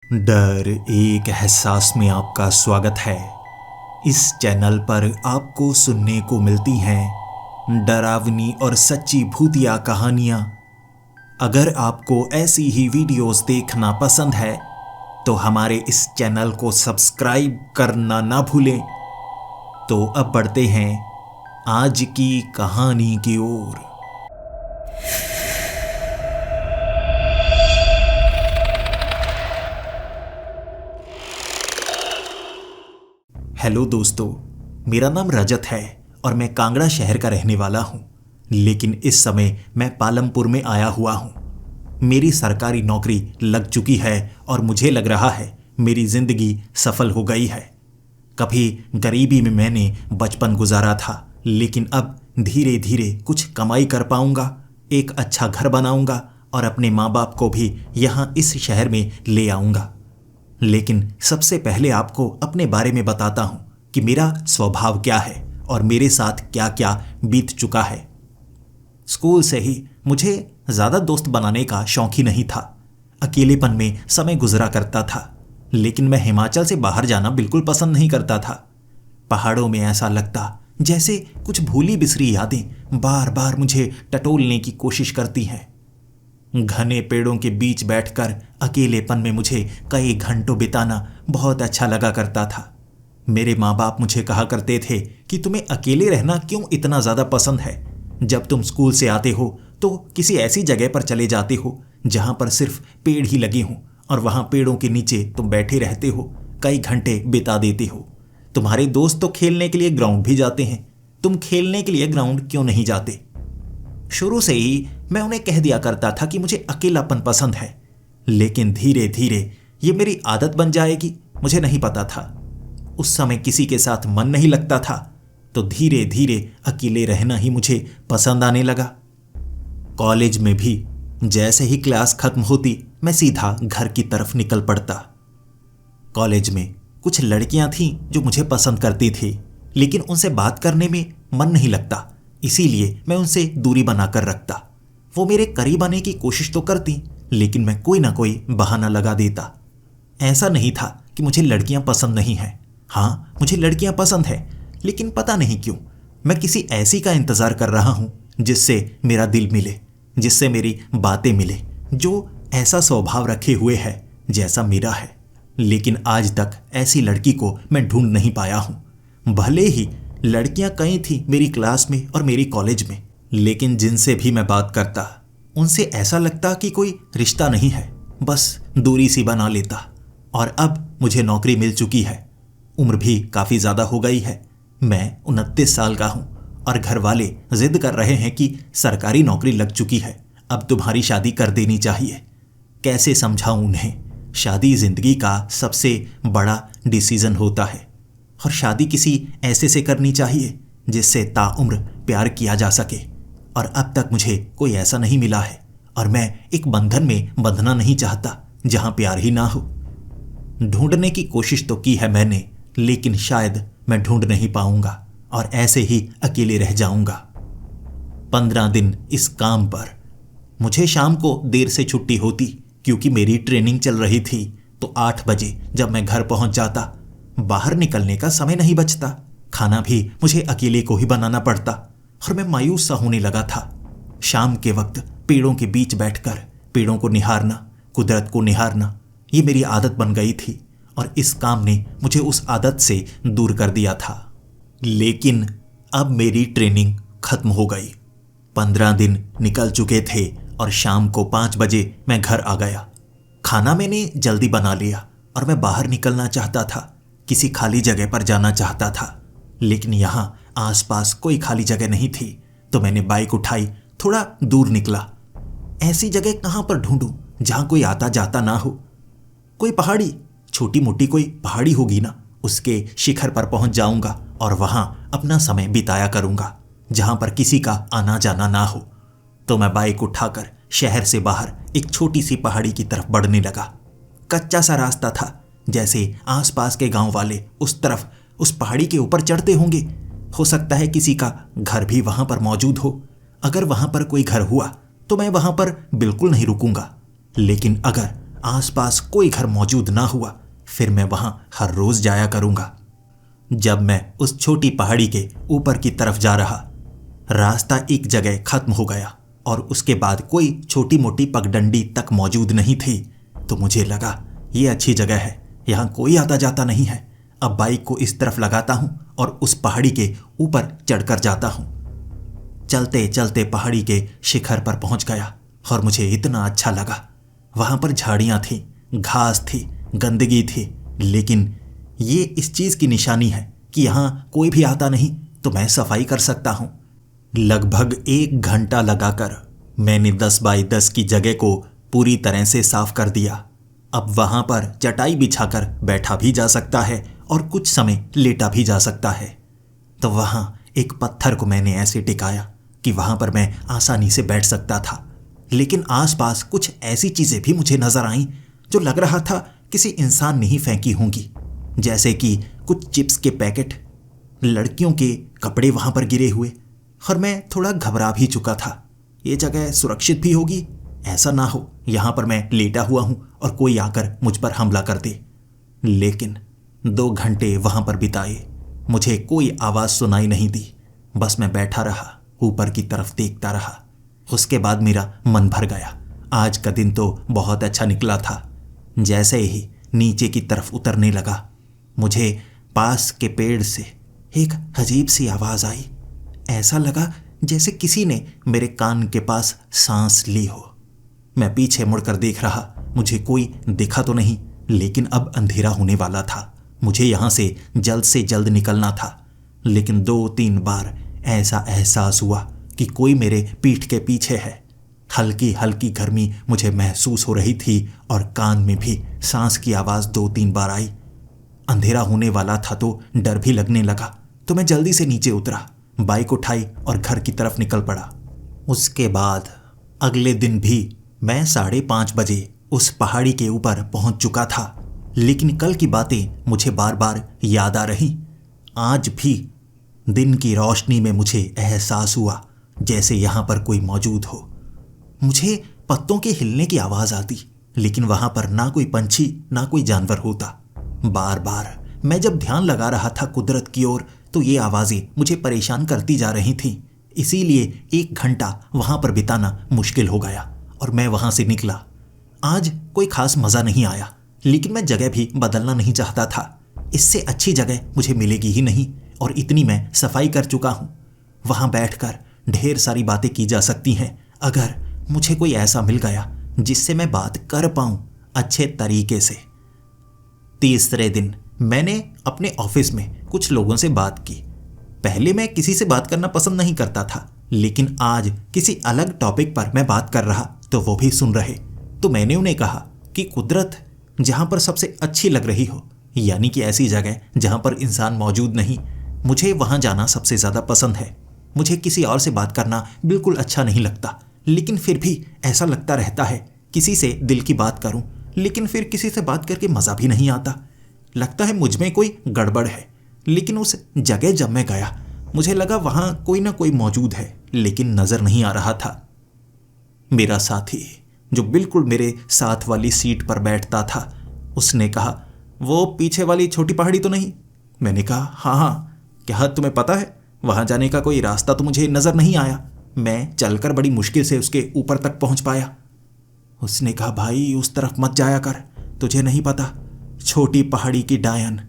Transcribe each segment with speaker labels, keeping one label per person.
Speaker 1: डर एक एहसास में आपका स्वागत है। इस चैनल पर आपको सुनने को मिलती हैं डरावनी और सच्ची भूतिया कहानियाँ। अगर आपको ऐसी ही वीडियोस देखना पसंद है तो हमारे इस चैनल को सब्सक्राइब करना ना भूलें। तो अब बढ़ते हैं आज की कहानी की ओर। हेलो दोस्तों, मेरा नाम रजत है और मैं कांगड़ा शहर का रहने वाला हूँ। लेकिन इस समय मैं पालमपुर में आया हुआ हूँ। मेरी सरकारी नौकरी लग चुकी है और मुझे लग रहा है मेरी जिंदगी सफल हो गई है। कभी गरीबी में मैंने बचपन गुजारा था, लेकिन अब धीरे धीरे कुछ कमाई कर पाऊंगा, एक अच्छा घर बनाऊंगा और अपने माँ बाप को भी यहाँ इस शहर में ले आऊंगा। लेकिन सबसे पहले आपको अपने बारे में बताता हूं कि मेरा स्वभाव क्या है और मेरे साथ क्या क्या बीत चुका है। स्कूल से ही मुझे ज़्यादा दोस्त बनाने का शौक ही नहीं था। अकेलेपन में समय गुजरा करता था। लेकिन मैं हिमाचल से बाहर जाना बिल्कुल पसंद नहीं करता था। पहाड़ों में ऐसा लगता जैसे कुछ भूली बिसरी यादें बार बार मुझे टटोलने की कोशिश करती हैं। घने पेड़ों के बीच बैठकर अकेलेपन में मुझे कई घंटों बिताना बहुत अच्छा लगा करता था। मेरे माँ बाप मुझे कहा करते थे कि तुम्हें अकेले रहना क्यों इतना ज़्यादा पसंद है। जब तुम स्कूल से आते हो तो किसी ऐसी जगह पर चले जाते हो जहाँ पर सिर्फ पेड़ ही लगे हों और वहाँ पेड़ों के नीचे तुम बैठे रहते हो, कई घंटे बिता देते हो। तुम्हारे दोस्त तो खेलने के लिए ग्राउंड भी जाते हैं, तुम खेलने के लिए ग्राउंड क्यों नहीं जाते। शुरू से ही मैं उन्हें कह दिया करता था कि मुझे अकेलापन पसंद है। लेकिन धीरे धीरे ये मेरी आदत बन जाएगी, मुझे नहीं पता था। उस समय किसी के साथ मन नहीं लगता था, तो धीरे धीरे अकेले रहना ही मुझे पसंद आने लगा। कॉलेज में भी जैसे ही क्लास खत्म होती मैं सीधा घर की तरफ निकल पड़ता। कॉलेज में कुछ लड़कियां थीं जो मुझे पसंद करती थी, लेकिन उनसे बात करने में मन नहीं लगता, इसीलिए मैं उनसे दूरी बनाकर रखता। वो मेरे करीब आने की कोशिश तो करती, लेकिन मैं कोई ना कोई बहाना लगा देता। ऐसा नहीं था कि मुझे लड़कियां पसंद नहीं हैं। हाँ, मुझे लड़कियां पसंद है, लेकिन पता नहीं क्यों मैं किसी ऐसी का इंतजार कर रहा हूं जिससे मेरा दिल मिले, जिससे मेरी बातें मिले, जो ऐसा स्वभाव रखे हुए है जैसा मेरा है। लेकिन आज तक ऐसी लड़की को मैं ढूंढ नहीं पाया हूं। भले ही लड़कियां कई थी मेरी क्लास में और मेरी कॉलेज में, लेकिन जिनसे भी मैं बात करता उनसे ऐसा लगता कि कोई रिश्ता नहीं है, बस दूरी सी बना लेता। और अब मुझे नौकरी मिल चुकी है, उम्र भी काफ़ी ज़्यादा हो गई है। मैं 29 साल का हूँ और घर वाले जिद कर रहे हैं कि सरकारी नौकरी लग चुकी है, अब तुम्हारी शादी कर देनी चाहिए। कैसे समझाऊँ उन्हें, शादी ज़िंदगी का सबसे बड़ा डिसीज़न होता है और शादी किसी ऐसे से करनी चाहिए जिससे ताउम्र प्यार किया जा सके। और अब तक मुझे कोई ऐसा नहीं मिला है और मैं एक बंधन में बंधना नहीं चाहता जहां प्यार ही ना हो। ढूंढने की कोशिश तो की है मैंने, लेकिन शायद मैं ढूंढ नहीं पाऊंगा और ऐसे ही अकेले रह जाऊंगा। 15 दिन इस काम पर। मुझे शाम को देर से छुट्टी होती क्योंकि मेरी ट्रेनिंग चल रही थी, तो 8 बजे जब मैं घर पहुंच जाता, बाहर निकलने का समय नहीं बचता। खाना भी मुझे अकेले को ही बनाना पड़ता और मैं मायूस सा होने लगा था। शाम के वक्त पेड़ों के बीच बैठकर पेड़ों को निहारना, कुदरत को निहारना, ये मेरी आदत बन गई थी और इस काम ने मुझे उस आदत से दूर कर दिया था। लेकिन अब मेरी ट्रेनिंग खत्म हो गई। 15 दिन निकल चुके थे और शाम को 5 बजे मैं घर आ गया। खाना मैंने जल्दी बना लिया और मैं बाहर निकलना चाहता था, किसी खाली जगह पर जाना चाहता था। लेकिन यहाँ आसपास कोई खाली जगह नहीं थी, तो मैंने बाइक उठाई, थोड़ा दूर निकला। ऐसी जगह कहाँ पर ढूंढूं जहाँ कोई आता जाता ना हो। कोई पहाड़ी, छोटी मोटी कोई पहाड़ी होगी ना, उसके शिखर पर पहुंच जाऊंगा और वहां अपना समय बिताया करूंगा जहां पर किसी का आना जाना ना हो। तो मैं बाइक उठाकर शहर से बाहर एक छोटी सी पहाड़ी की तरफ बढ़ने लगा। कच्चा सा रास्ता था, जैसे आसपास के गांव वाले उस तरफ उस पहाड़ी के ऊपर चढ़ते होंगे। हो सकता है किसी का घर भी वहां पर मौजूद हो। अगर वहां पर कोई घर हुआ तो मैं वहां पर बिल्कुल नहीं रुकूंगा, लेकिन अगर आसपास कोई घर मौजूद ना हुआ, फिर मैं वहां हर रोज जाया करूंगा। जब मैं उस छोटी पहाड़ी के ऊपर की तरफ जा रहा, रास्ता एक जगह खत्म हो गया और उसके बाद कोई छोटी मोटी पगडंडी तक मौजूद नहीं थी। तो मुझे लगा ये अच्छी जगह है, यहाँ कोई आता जाता नहीं है। अब बाइक को इस तरफ लगाता हूँ और उस पहाड़ी के ऊपर चढ़कर जाता हूँ। चलते चलते पहाड़ी के शिखर पर पहुंच गया और मुझे इतना अच्छा लगा। वहां पर झाड़ियां थी, घास थी, गंदगी थी, लेकिन ये इस चीज की निशानी है कि यहां कोई भी आता नहीं तो मैं सफाई कर सकता हूं। लगभग 1 घंटा लगाकर मैंने 10 बाई 10 की जगह को पूरी तरह से साफ कर दिया। अब वहां पर चटाई बिछाकर बैठा भी जा सकता है और कुछ समय लेटा भी जा सकता है। तो वहां एक पत्थर को मैंने ऐसे टिकाया कि वहां पर मैं आसानी से बैठ सकता था। लेकिन आसपास कुछ ऐसी चीजें भी मुझे नजर आईं जो लग रहा था किसी इंसान ने ही फेंकी होंगी, जैसे कि कुछ चिप्स के पैकेट, लड़कियों के कपड़े वहां पर गिरे हुए। और मैं थोड़ा घबरा भी चुका था। ये जगह सुरक्षित भी होगी, ऐसा ना हो यहां पर मैं लेटा हुआ हूं और कोई आकर मुझ पर हमला कर दे। लेकिन 2 घंटे वहां पर बिताए, मुझे कोई आवाज सुनाई नहीं दी। बस मैं बैठा रहा, ऊपर की तरफ देखता रहा। उसके बाद मेरा मन भर गया। आज का दिन तो बहुत अच्छा निकला था। जैसे ही नीचे की तरफ उतरने लगा, मुझे पास के पेड़ से एक अजीब सी आवाज आई। ऐसा लगा जैसे किसी ने मेरे कान के पास सांस ली हो। मैं पीछे मुड़कर देख रहा, मुझे कोई दिखा तो नहीं, लेकिन अब अंधेरा होने वाला था। मुझे यहां से जल्द निकलना था। लेकिन 2-3 बार ऐसा एहसास हुआ कि कोई मेरे पीठ के पीछे है। हल्की हल्की गर्मी मुझे महसूस हो रही थी और कान में भी सांस की आवाज 2-3 बार आई। अंधेरा होने वाला था तो डर भी लगने लगा। तो मैं जल्दी से नीचे उतरा, बाइक उठाई और घर की तरफ निकल पड़ा। उसके बाद अगले दिन भी मैं 5:30 बजे उस पहाड़ी के ऊपर पहुंच चुका था। लेकिन कल की बातें मुझे बार बार याद आ रही। आज भी दिन की रोशनी में मुझे एहसास हुआ जैसे यहां पर कोई मौजूद हो। मुझे पत्तों के हिलने की आवाज आती, लेकिन वहां पर ना कोई पंछी ना कोई जानवर होता। बार बार मैं जब ध्यान लगा रहा था कुदरत की ओर, तो ये आवाजें मुझे परेशान करती जा रही थीं। इसीलिए 1 घंटा वहां पर बिताना मुश्किल हो गया और मैं वहां से निकला। आज कोई खास मजा नहीं आया, लेकिन मैं जगह भी बदलना नहीं चाहता था। इससे अच्छी जगह मुझे मिलेगी ही नहीं और इतनी मैं सफाई कर चुका हूं। वहां बैठकर ढेर सारी बातें की जा सकती हैं अगर मुझे कोई ऐसा मिल गया जिससे मैं बात कर पाऊं अच्छे तरीके से। तीसरे दिन मैंने अपने ऑफिस में कुछ लोगों से बात की। पहले मैं किसी से बात करना पसंद नहीं करता था, लेकिन आज किसी अलग टॉपिक पर मैं बात कर रहा तो वो भी सुन रहे। तो मैंने उन्हें कहा कि कुदरत जहां पर सबसे अच्छी लग रही हो, यानी कि ऐसी जगह जहां पर इंसान मौजूद नहीं, मुझे वहां जाना सबसे ज्यादा पसंद है। मुझे किसी और से बात करना बिल्कुल अच्छा नहीं लगता, लेकिन फिर भी ऐसा लगता रहता है किसी से दिल की बात करूं, लेकिन फिर किसी से बात करके मजा भी नहीं आता। लगता है मुझ में कोई गड़बड़ है। लेकिन उस जगह जब मैं गया, मुझे लगा वहां कोई ना कोई मौजूद है, लेकिन नजर नहीं आ रहा था। मेरा साथी जो बिल्कुल मेरे साथ वाली सीट पर बैठता था, उसने कहा, वो पीछे वाली छोटी पहाड़ी तो नहीं? मैंने कहा, हाँ। क्या तुम्हें पता है वहां जाने का कोई रास्ता? तो मुझे नजर नहीं आया। मैं चलकर बड़ी मुश्किल से उसके ऊपर तक पहुंच पाया। उसने कहा, भाई उस तरफ मत जाया कर, तुझे नहीं पता, छोटी पहाड़ी की डायन।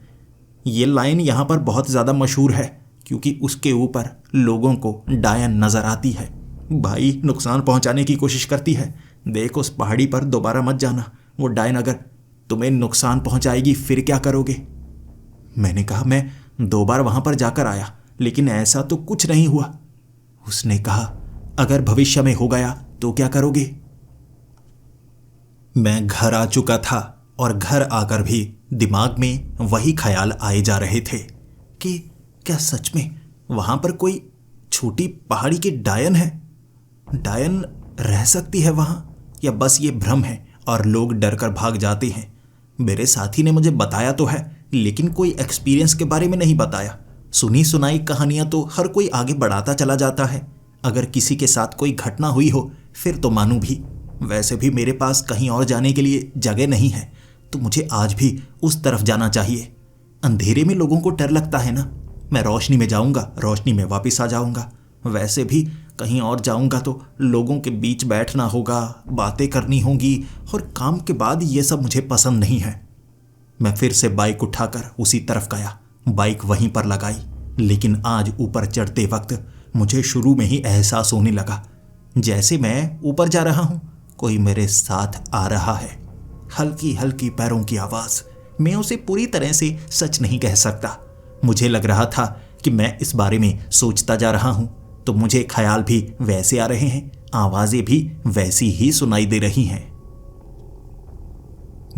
Speaker 1: ये लाइन यहाँ पर बहुत ज़्यादा मशहूर है क्योंकि उसके ऊपर लोगों को डायन नज़र आती है। भाई नुकसान पहुंचाने की कोशिश करती है। देख, उस पहाड़ी पर दोबारा मत जाना। वो डायन अगर तुम्हें नुकसान पहुंचाएगी फिर क्या करोगे? मैंने कहा, मैं 2 बार वहां पर जाकर आया, लेकिन ऐसा तो कुछ नहीं हुआ। उसने कहा, अगर भविष्य में हो गया तो क्या करोगे? मैं घर आ चुका था और घर आकर भी दिमाग में वही ख्याल आए जा रहे थे कि क्या सच में वहां पर कोई छोटी पहाड़ी की डायन है? डायन रह सकती है वहां, या बस ये भ्रम है और लोग डरकर भाग जाते हैं? मेरे साथी ने मुझे बताया तो है, लेकिन कोई एक्सपीरियंस के बारे में नहीं बताया। सुनी सुनाई कहानियां तो हर कोई आगे बढ़ाता चला जाता है। अगर किसी के साथ कोई घटना हुई हो फिर तो मानूं भी, वैसे भी मेरे पास कहीं और जाने के लिए जगह नहीं है, तो मुझे आज भी उस तरफ जाना चाहिए। अंधेरे में लोगों को डर लगता है ना। मैं रोशनी में जाऊंगा, रोशनी में वापस आ जाऊंगा। वैसे भी कहीं और जाऊंगा तो लोगों के बीच बैठना होगा, बातें करनी होंगी, और काम के बाद ये सब मुझे पसंद नहीं है। मैं फिर से बाइक उठाकर उसी तरफ गया, बाइक वहीं पर लगाई। लेकिन आज ऊपर चढ़ते वक्त मुझे शुरू में ही एहसास होने लगा जैसे मैं ऊपर जा रहा हूं, कोई मेरे साथ आ रहा है। हल्की हल्की पैरों की आवाज। मैं उसे पूरी तरह से सच नहीं कह सकता। मुझे लग रहा था कि मैं इस बारे में सोचता जा रहा हूं तो मुझे ख्याल भी वैसे आ रहे हैं, आवाजें भी वैसी ही सुनाई दे रही हैं।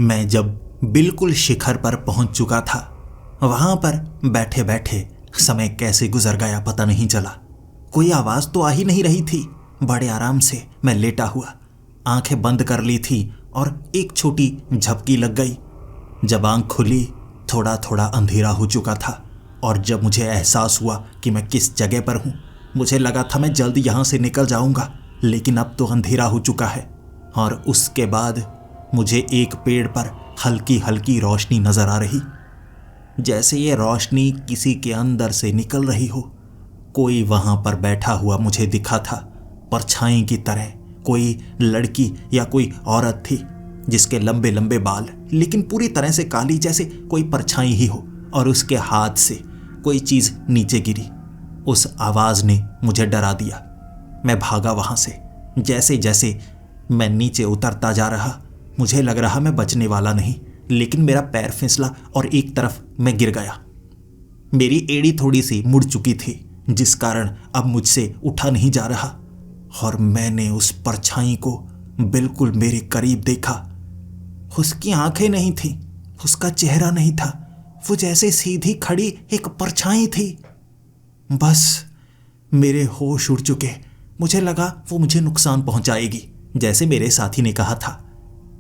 Speaker 1: मैं जब बिल्कुल शिखर पर पहुंच चुका था, वहां पर बैठे बैठे समय कैसे गुजर गया पता नहीं चला। कोई आवाज तो आ ही नहीं रही थी। बड़े आराम से मैं लेटा हुआ, आंखें बंद कर ली थी और एक छोटी झपकी लग गई। जब आंख खुली, थोड़ा थोड़ा अंधेरा हो चुका था, और जब मुझे एहसास हुआ कि मैं किस जगह पर हूँ, मुझे लगा था मैं जल्द यहाँ से निकल जाऊँगा, लेकिन अब तो अंधेरा हो चुका है। और उसके बाद मुझे एक पेड़ पर हल्की हल्की रोशनी नजर आ रही, जैसे ये रोशनी किसी के अंदर से निकल रही हो। कोई वहां पर बैठा हुआ मुझे दिखा था, परछाई की तरह। कोई लड़की या कोई औरत थी जिसके लंबे लंबे बाल, लेकिन पूरी तरह से काली, जैसे कोई परछाई ही हो, और उसके हाथ से कोई चीज नीचे गिरी। उस आवाज ने मुझे डरा दिया। मैं भागा वहां से। जैसे जैसे मैं नीचे उतरता जा रहा, मुझे लग रहा मैं बचने वाला नहीं, लेकिन मेरा पैर फिसला और एक तरफ मैं गिर गया। मेरी एड़ी थोड़ी सी मुड़ चुकी थी, जिस कारण अब मुझसे उठा नहीं जा रहा। और मैंने उस परछाई को बिल्कुल मेरे करीब देखा। उसकी आंखें नहीं थी, उसका चेहरा नहीं था, वो जैसे सीधी खड़ी एक परछाई थी। बस मेरे होश उड़ चुके। मुझे लगा वो मुझे नुकसान पहुंचाएगी, जैसे मेरे साथी ने कहा था,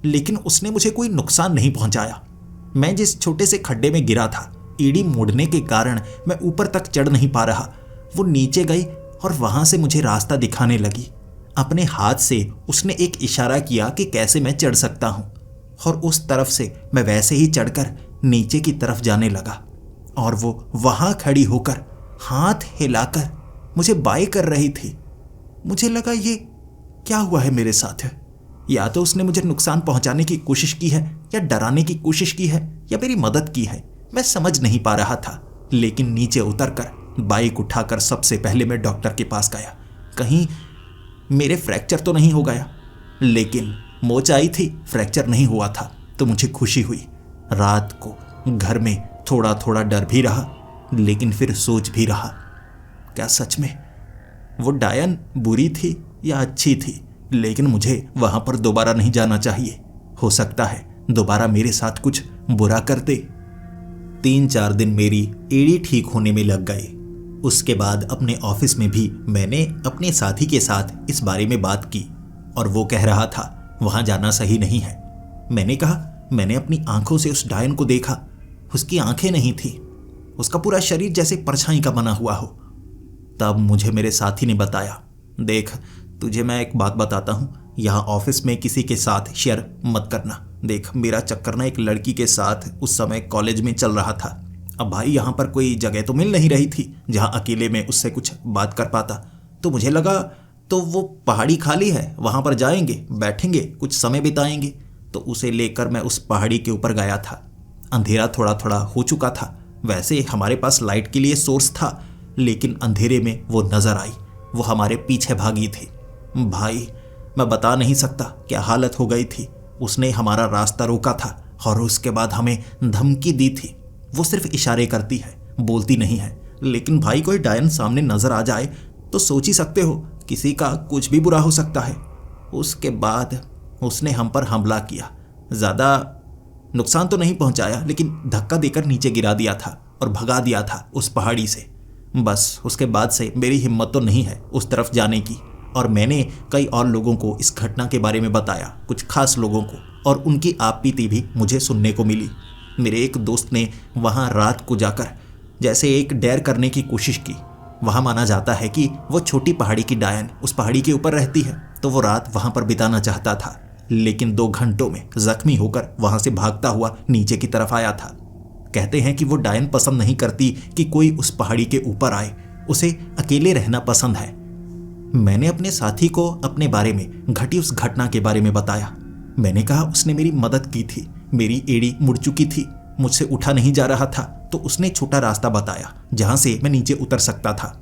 Speaker 1: लेकिन उसने मुझे कोई नुकसान नहीं पहुंचाया। मैं जिस छोटे से खड्डे में गिरा था, एड़ी मोड़ने के कारण मैं ऊपर तक चढ़ नहीं पा रहा। वो नीचे गई और वहां से मुझे रास्ता दिखाने लगी। अपने हाथ से उसने एक इशारा किया कि कैसे मैं चढ़ सकता हूं, और उस तरफ से मैं वैसे ही चढ़कर नीचे की तरफ जाने लगा। और वो वहां खड़ी होकर हाथ हिलाकर मुझे बाय कर रही थी। मुझे लगा ये क्या हुआ है मेरे साथ? या तो उसने मुझे नुकसान पहुंचाने की कोशिश की है, या डराने की कोशिश की है, या मेरी मदद की है। मैं समझ नहीं पा रहा था। लेकिन नीचे उतरकर बाइक उठाकर सबसे पहले मैं डॉक्टर के पास गया। कहीं मेरे फ्रैक्चर तो नहीं हो गया, लेकिन मोच आई थी, फ्रैक्चर नहीं हुआ था, तो मुझे खुशी हुई। रात को घर में थोड़ा थोड़ा डर भी रहा, लेकिन फिर सोच भी रहा, क्या सच में वो डायन बुरी थी या अच्छी थी? लेकिन मुझे वहां पर दोबारा नहीं जाना चाहिए। हो सकता है दोबारा मेरे साथ कुछ बुरा करते। 3-4 दिन मेरी एड़ी ठीक होने में लग गए। उसके बाद अपने ऑफिस में भी मैंने अपने साथी के साथ इस बारे में बात की, और वो कह रहा था वहां जाना सही नहीं है। मैंने कहा मैंने अपनी आंखों से उस डायन को देखा। उसकी आंखें नहीं थी, उसका पूरा शरीर जैसे परछाई का बना हुआ हो। तब मुझे मेरे साथी ने बताया, देख तुझे मैं एक बात बताता हूँ, यहाँ ऑफिस में किसी के साथ शेयर मत करना। देख मेरा चक्कर ना एक लड़की के साथ उस समय कॉलेज में चल रहा था। अब भाई यहाँ पर कोई जगह तो मिल नहीं रही थी जहाँ अकेले में उससे कुछ बात कर पाता, तो मुझे लगा तो वो पहाड़ी खाली है, वहाँ पर जाएंगे, बैठेंगे, कुछ समय बिताएंगे। तो उसे लेकर मैं उस पहाड़ी के ऊपर गया था। अंधेरा थोड़ा थोड़ा हो चुका था। वैसे हमारे पास लाइट के लिए सोर्स था, लेकिन अंधेरे में वो नजर आई। वो हमारे पीछे भागी थी। भाई मैं बता नहीं सकता क्या हालत हो गई थी। उसने हमारा रास्ता रोका था और उसके बाद हमें धमकी दी थी। वो सिर्फ इशारे करती है, बोलती नहीं है। लेकिन भाई कोई डायन सामने नजर आ जाए तो सोच ही सकते हो किसी का कुछ भी बुरा हो सकता है। उसके बाद उसने हम पर हमला किया। ज़्यादा नुकसान तो नहीं पहुंचाया, लेकिन धक्का देकर नीचे गिरा दिया था और भगा दिया था उस पहाड़ी से। बस उसके बाद से मेरी हिम्मत तो नहीं है उस तरफ जाने की। और मैंने कई और लोगों को इस घटना के बारे में बताया, कुछ खास लोगों को, और उनकी आपबीती भी मुझे सुनने को मिली। मेरे एक दोस्त ने वहाँ रात को जाकर जैसे एक डेयर करने की कोशिश की। वहाँ माना जाता है कि वो छोटी पहाड़ी की डायन उस पहाड़ी के ऊपर रहती है तो वो रात वहां पर बिताना चाहता था, लेकिन 2 घंटों में जख्मी होकर वहां से भागता हुआ नीचे की तरफ आया था। कहते हैं कि वो डायन पसंद नहीं करती कि कोई उस पहाड़ी के ऊपर आए, उसे अकेले रहना पसंद है। मैंने अपने साथी को अपने बारे में घटी उस घटना के बारे में बताया। मैंने कहा उसने मेरी मदद की थी, मेरी एड़ी मुड़ चुकी थी, मुझसे उठा नहीं जा रहा था, तो उसने छोटा रास्ता बताया जहां से मैं नीचे उतर सकता था।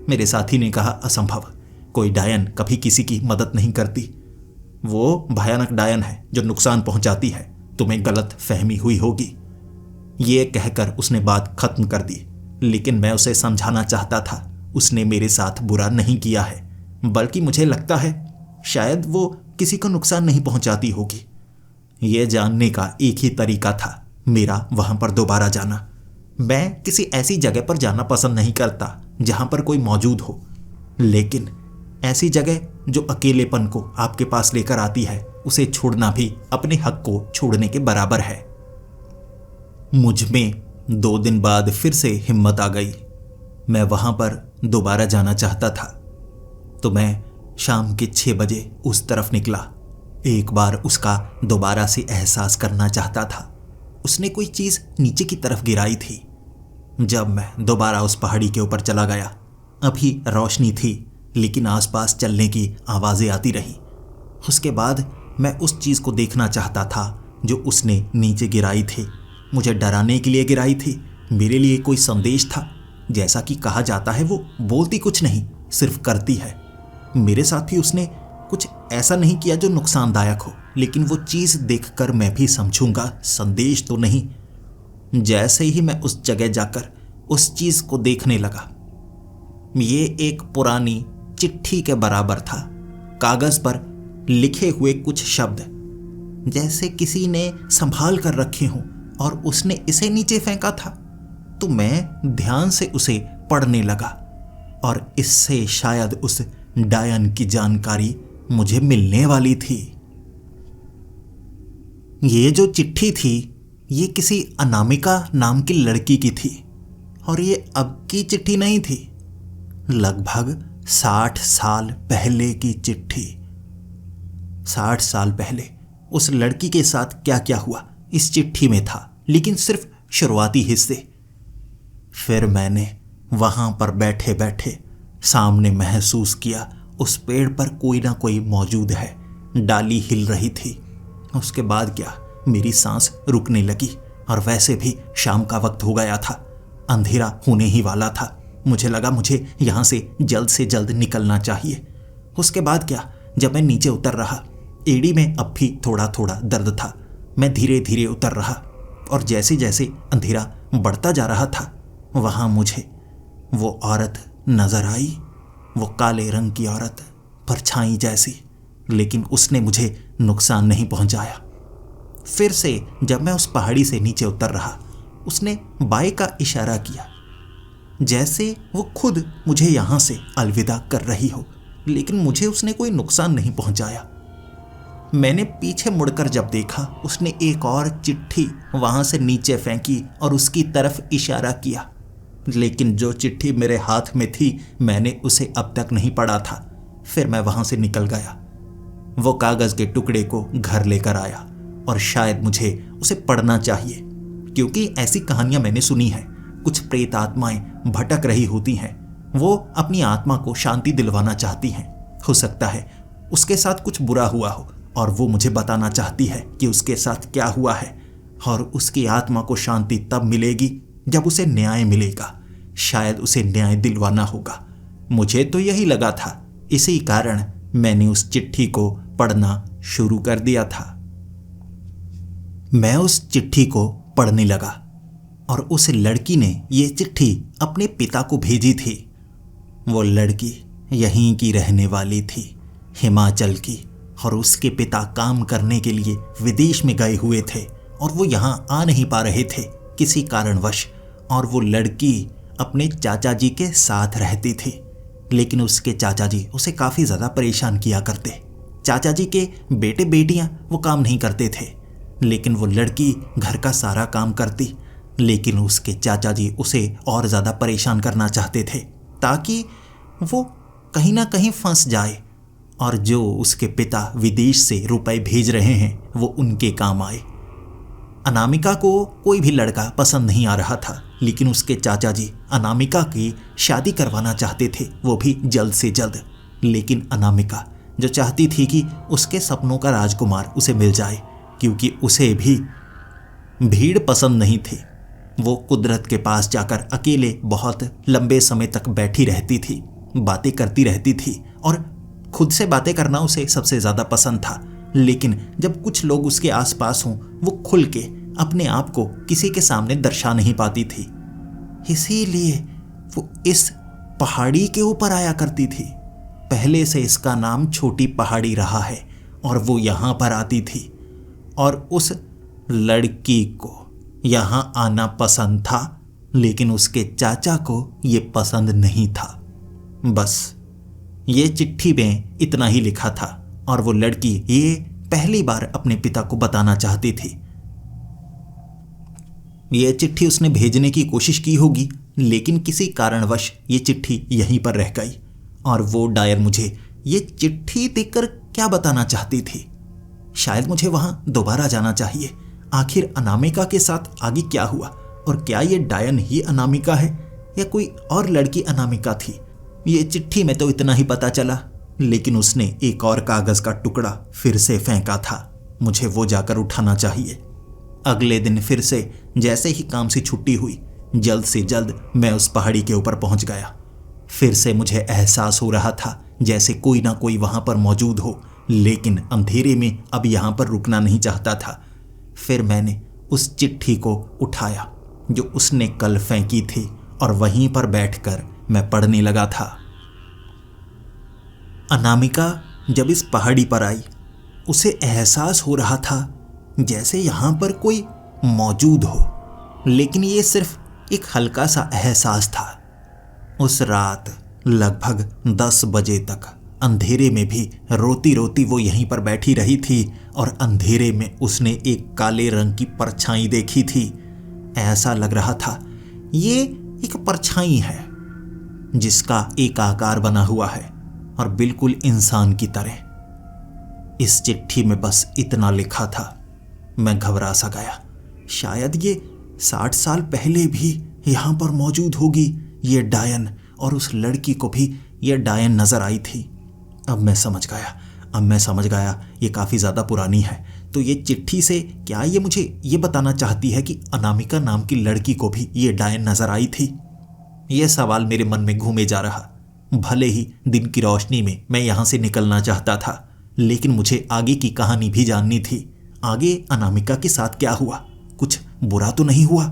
Speaker 1: मेरे साथी ने कहा असंभव, कोई डायन कभी किसी की मदद नहीं करती। वो भयानक डायन है जो नुकसान पहुंचाती है, तुम्हें गलत फहमी हुई होगी। ये कहकर उसने बात खत्म कर दी, लेकिन मैं उसे समझाना चाहता था उसने मेरे साथ बुरा नहीं किया है, बल्कि मुझे लगता है शायद वो किसी को नुकसान नहीं पहुंचाती होगी। यह जानने का एक ही तरीका था, मेरा वहां पर दोबारा जाना। मैं किसी ऐसी जगह पर जाना पसंद नहीं करता जहां पर कोई मौजूद हो, लेकिन ऐसी जगह जो अकेलेपन को आपके पास लेकर आती है, उसे छोड़ना भी अपने हक को छोड़ने के बराबर है। मुझ में 2 दिन बाद फिर से हिम्मत आ गई। मैं वहां पर दोबारा जाना चाहता था, तो मैं शाम के 6 बजे उस तरफ निकला। एक बार उसका दोबारा से एहसास करना चाहता था। उसने कोई चीज नीचे की तरफ गिराई थी। जब मैं दोबारा उस पहाड़ी के ऊपर चला गया, अभी रोशनी थी, लेकिन आसपास चलने की आवाजें आती रही। उसके बाद मैं उस चीज को देखना चाहता था जो उसने नीचे गिराई थी। मुझे डराने के लिए गिराई थी, मेरे लिए कोई संदेश था। जैसा कि कहा जाता है वो बोलती कुछ नहीं, सिर्फ करती है। मेरे साथ भी उसने कुछ ऐसा नहीं किया जो नुकसानदायक हो, लेकिन वो चीज देखकर मैं भी समझूंगा संदेश तो नहीं। जैसे ही मैं उस जगह जाकर उस चीज को देखने लगा, ये एक पुरानी चिट्ठी के बराबर था। कागज पर लिखे हुए कुछ शब्द जैसे किसी ने संभाल कर रखे हों और उसने इसे नीचे फेंका था। तो मैं ध्यान से उसे पढ़ने लगा और इससे शायद उस डायन की जानकारी मुझे मिलने वाली थी। ये जो चिट्ठी थी, ये किसी अनामिका नाम की लड़की की थी, और ये अब की चिट्ठी नहीं थी, लगभग 60 साल पहले की चिट्ठी। 60 साल पहले उस लड़की के साथ क्या क्या हुआ इस चिट्ठी में था, लेकिन सिर्फ शुरुआती हिस्से। फिर मैंने वहां पर बैठे बैठे सामने महसूस किया उस पेड़ पर कोई ना कोई मौजूद है। डाली हिल रही थी। उसके बाद क्या, मेरी सांस रुकने लगी, और वैसे भी शाम का वक्त हो गया था, अंधेरा होने ही वाला था। मुझे लगा मुझे यहां से जल्द निकलना चाहिए। उसके बाद क्या, जब मैं नीचे उतर रहा, एड़ी में अब भी थोड़ा थोड़ा दर्द था। मैं धीरे धीरे उतर रहा, और जैसे जैसे अंधेरा बढ़ता जा रहा था, वहां मुझे वो औरत नजर आई। वो काले रंग की औरत, परछाई जैसी, लेकिन उसने मुझे नुकसान नहीं पहुंचाया। फिर से जब मैं उस पहाड़ी से नीचे उतर रहा, उसने बाएं का इशारा किया, जैसे वो खुद मुझे यहां से अलविदा कर रही हो, लेकिन मुझे उसने कोई नुकसान नहीं पहुंचाया। मैंने पीछे मुड़कर जब देखा, उसने एक और चिट्ठी वहां से नीचे फेंकी और उसकी तरफ इशारा किया, लेकिन जो चिट्ठी मेरे हाथ में थी, मैंने उसे अब तक नहीं पढ़ा था। फिर मैं वहां से निकल गया। वो कागज के टुकड़े को घर लेकर आया, और शायद मुझे उसे पढ़ना चाहिए, क्योंकि ऐसी कहानियां मैंने सुनी हैं। कुछ प्रेत आत्माएं भटक रही होती हैं, वो अपनी आत्मा को शांति दिलवाना चाहती हैं। हो सकता है उसके साथ कुछ बुरा हुआ हो, और वो मुझे बताना चाहती है कि उसके साथ क्या हुआ है, और उसकी आत्मा को शांति तब मिलेगी जब उसे न्याय मिलेगा। शायद उसे न्याय दिलवाना होगा। मुझे तो यही लगा था, इसी कारण मैंने उस चिट्ठी को पढ़ना शुरू कर दिया था। मैं उस चिट्ठी को पढ़ने लगा, और उस लड़की ने ये चिट्ठी अपने पिता को भेजी थी। वो लड़की यहीं की रहने वाली थी, हिमाचल की, और उसके पिता काम करने के लिए विदेश में गए हुए थे, और वो यहाँ आ नहीं पा रहे थे किसी कारणवश। और वो लड़की अपने चाचा जी के साथ रहती थी, लेकिन उसके चाचा जी उसे काफ़ी ज़्यादा परेशान किया करते। चाचा जी के बेटे बेटियां वो काम नहीं करते थे, लेकिन वो लड़की घर का सारा काम करती। लेकिन उसके चाचा जी उसे और ज़्यादा परेशान करना चाहते थे, ताकि वो कहीं ना कहीं फंस जाए और जो उसके पिता विदेश से रुपए भेज रहे हैं वो उनके काम आए। अनामिका को कोई भी लड़का पसंद नहीं आ रहा था, लेकिन उसके चाचा जी अनामिका की शादी करवाना चाहते थे, वो भी जल्द से जल्द। लेकिन अनामिका जो चाहती थी कि उसके सपनों का राजकुमार उसे मिल जाए, क्योंकि उसे भी भीड़ पसंद नहीं थी। वो कुदरत के पास जाकर अकेले बहुत लंबे समय तक बैठी रहती थी, बातें करती रहती थी और खुद से बातें करना उसे सबसे ज़्यादा पसंद था। लेकिन जब कुछ लोग उसके आसपास हों, वो खुल के अपने आप को किसी के सामने दर्शा नहीं पाती थी। इसीलिए वो इस पहाड़ी के ऊपर आया करती थी। पहले से इसका नाम छोटी पहाड़ी रहा है और वो यहाँ पर आती थी। और उस लड़की को यहाँ आना पसंद था, लेकिन उसके चाचा को ये पसंद नहीं था। बस ये चिट्ठी में इतना ही लिखा था और वो लड़की ये पहली बार अपने पिता को बताना चाहती थी। ये चिट्ठी उसने भेजने की कोशिश की होगी, लेकिन किसी कारणवश ये चिट्ठी यहीं पर रह गई। और वो डायर मुझे ये चिट्ठी देखकर क्या बताना चाहती थी? शायद मुझे वहां दोबारा जाना चाहिए। आखिर अनामिका के साथ आगे क्या हुआ, और क्या ये डायन ही अनामिका है या कोई और लड़की अनामिका थी? ये चिट्ठी में तो इतना ही पता चला, लेकिन उसने एक और कागज का टुकड़ा फिर से फेंका था। मुझे वो जाकर उठाना चाहिए। अगले दिन फिर से जैसे ही काम से छुट्टी हुई, जल्द से जल्द मैं उस पहाड़ी के ऊपर पहुंच गया। फिर से मुझे एहसास हो रहा था जैसे कोई ना कोई वहां पर मौजूद हो, लेकिन अंधेरे में अब यहां पर रुकना नहीं चाहता था। फिर मैंने उस चिट्ठी को उठाया जो उसने कल फेंकी थी और वहीं पर बैठकर मैं पढ़ने लगा था। अनामिका जब इस पहाड़ी पर आई, उसे एहसास हो रहा था जैसे यहां पर कोई मौजूद हो, लेकिन ये सिर्फ एक हल्का सा एहसास था। उस रात लगभग 10 बजे तक अंधेरे में भी रोती रोती वो यहीं पर बैठी रही थी और अंधेरे में उसने एक काले रंग की परछाई देखी थी। ऐसा लग रहा था ये एक परछाई है जिसका एक आकार बना हुआ है और बिल्कुल इंसान की तरह। इस चिट्ठी में बस इतना लिखा था। मैं घबरा सा गया। शायद ये 60 साल पहले भी यहाँ पर मौजूद होगी ये डायन, और उस लड़की को भी ये डायन नजर आई थी। अब मैं समझ गया ये काफ़ी ज़्यादा पुरानी है। तो ये चिट्ठी से क्या ये मुझे ये बताना चाहती है कि अनामिका नाम की लड़की को भी ये डायन नजर आई थी? यह सवाल मेरे मन में घूमे जा रहा। भले ही दिन की रोशनी में मैं यहाँ से निकलना चाहता था, लेकिन मुझे आगे की कहानी भी जाननी थी। आगे अनामिका के साथ क्या हुआ? कुछ बुरा तो नहीं हुआ?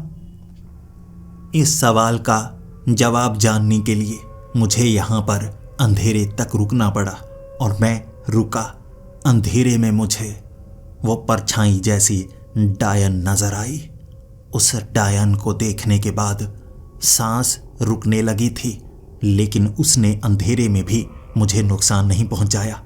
Speaker 1: इस सवाल का जवाब जानने के लिए मुझे यहाँ पर अंधेरे तक रुकना पड़ा, और मैं रुका। अंधेरे में मुझे वो परछाई जैसी डायन नजर आई। उस डायन को देखने के बाद सांस रुकने लगी थी, लेकिन उसने अंधेरे में भी मुझे नुकसान नहीं पहुंचाया।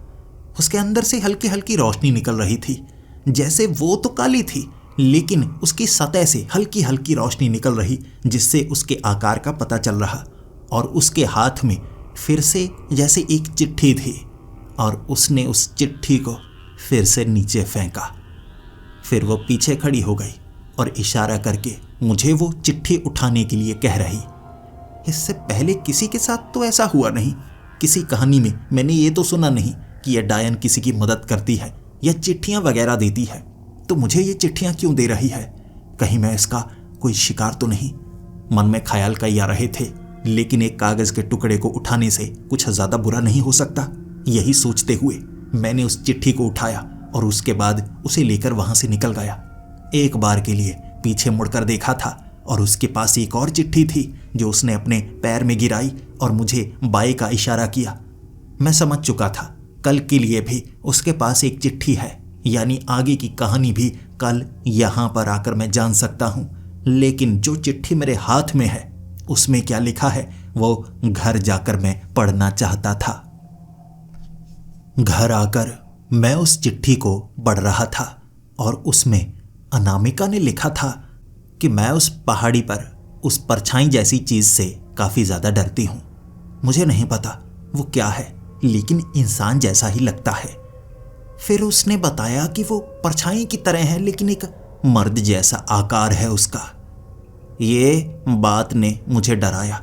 Speaker 1: उसके अंदर से हल्की हल्की रोशनी निकल रही थी, जैसे वो तो काली थी, लेकिन उसकी सतह से हल्की हल्की रोशनी निकल रही, जिससे उसके आकार का पता चल रहा। और उसके हाथ में फिर से जैसे एक चिट्ठी थी, और उसने उस चिट्ठी को फिर से नीचे फेंका। फिर वो पीछे खड़ी हो गई और इशारा करके मुझे वो चिट्ठी उठाने के लिए कह रही। इससे पहले किसी के साथ तो ऐसा हुआ नहीं। किसी कहानी में मैंने ये तो सुना नहीं कि यह डायन किसी की मदद करती है या चिट्ठियां वगैरह देती है। तो मुझे ये चिट्ठियां क्यों दे रही है? कहीं मैं इसका कोई शिकार तो नहीं? मन में ख्याल कई आ रहे थे, लेकिन एक कागज के टुकड़े को उठाने से कुछ ज्यादा बुरा नहीं हो सकता। यही सोचते हुए मैंने उस चिट्ठी को उठाया और उसके बाद उसे लेकर वहां से निकल गया। एक बार के लिए पीछे मुड़कर देखा था और उसके पास एक और चिट्ठी थी जो उसने अपने पैर में गिराई और मुझे बाएं का इशारा किया। मैं समझ चुका था कल के लिए भी उसके पास एक चिट्ठी है, यानी आगे की कहानी भी कल यहां पर आकर मैं जान सकता हूं। लेकिन जो चिट्ठी मेरे हाथ में है उसमें क्या लिखा है वो घर जाकर मैं पढ़ना चाहता था। घर आकर मैं उस चिट्ठी को पढ़ रहा था और उसमें अनामिका ने लिखा था कि मैं उस पहाड़ी पर उस परछाई जैसी चीज से काफी ज्यादा डरती हूं। मुझे नहीं पता वो क्या है, लेकिन इंसान जैसा ही लगता है। फिर उसने बताया कि वो परछाई की तरह है, लेकिन एक मर्द जैसा आकार है उसका। ये बात ने मुझे डराया।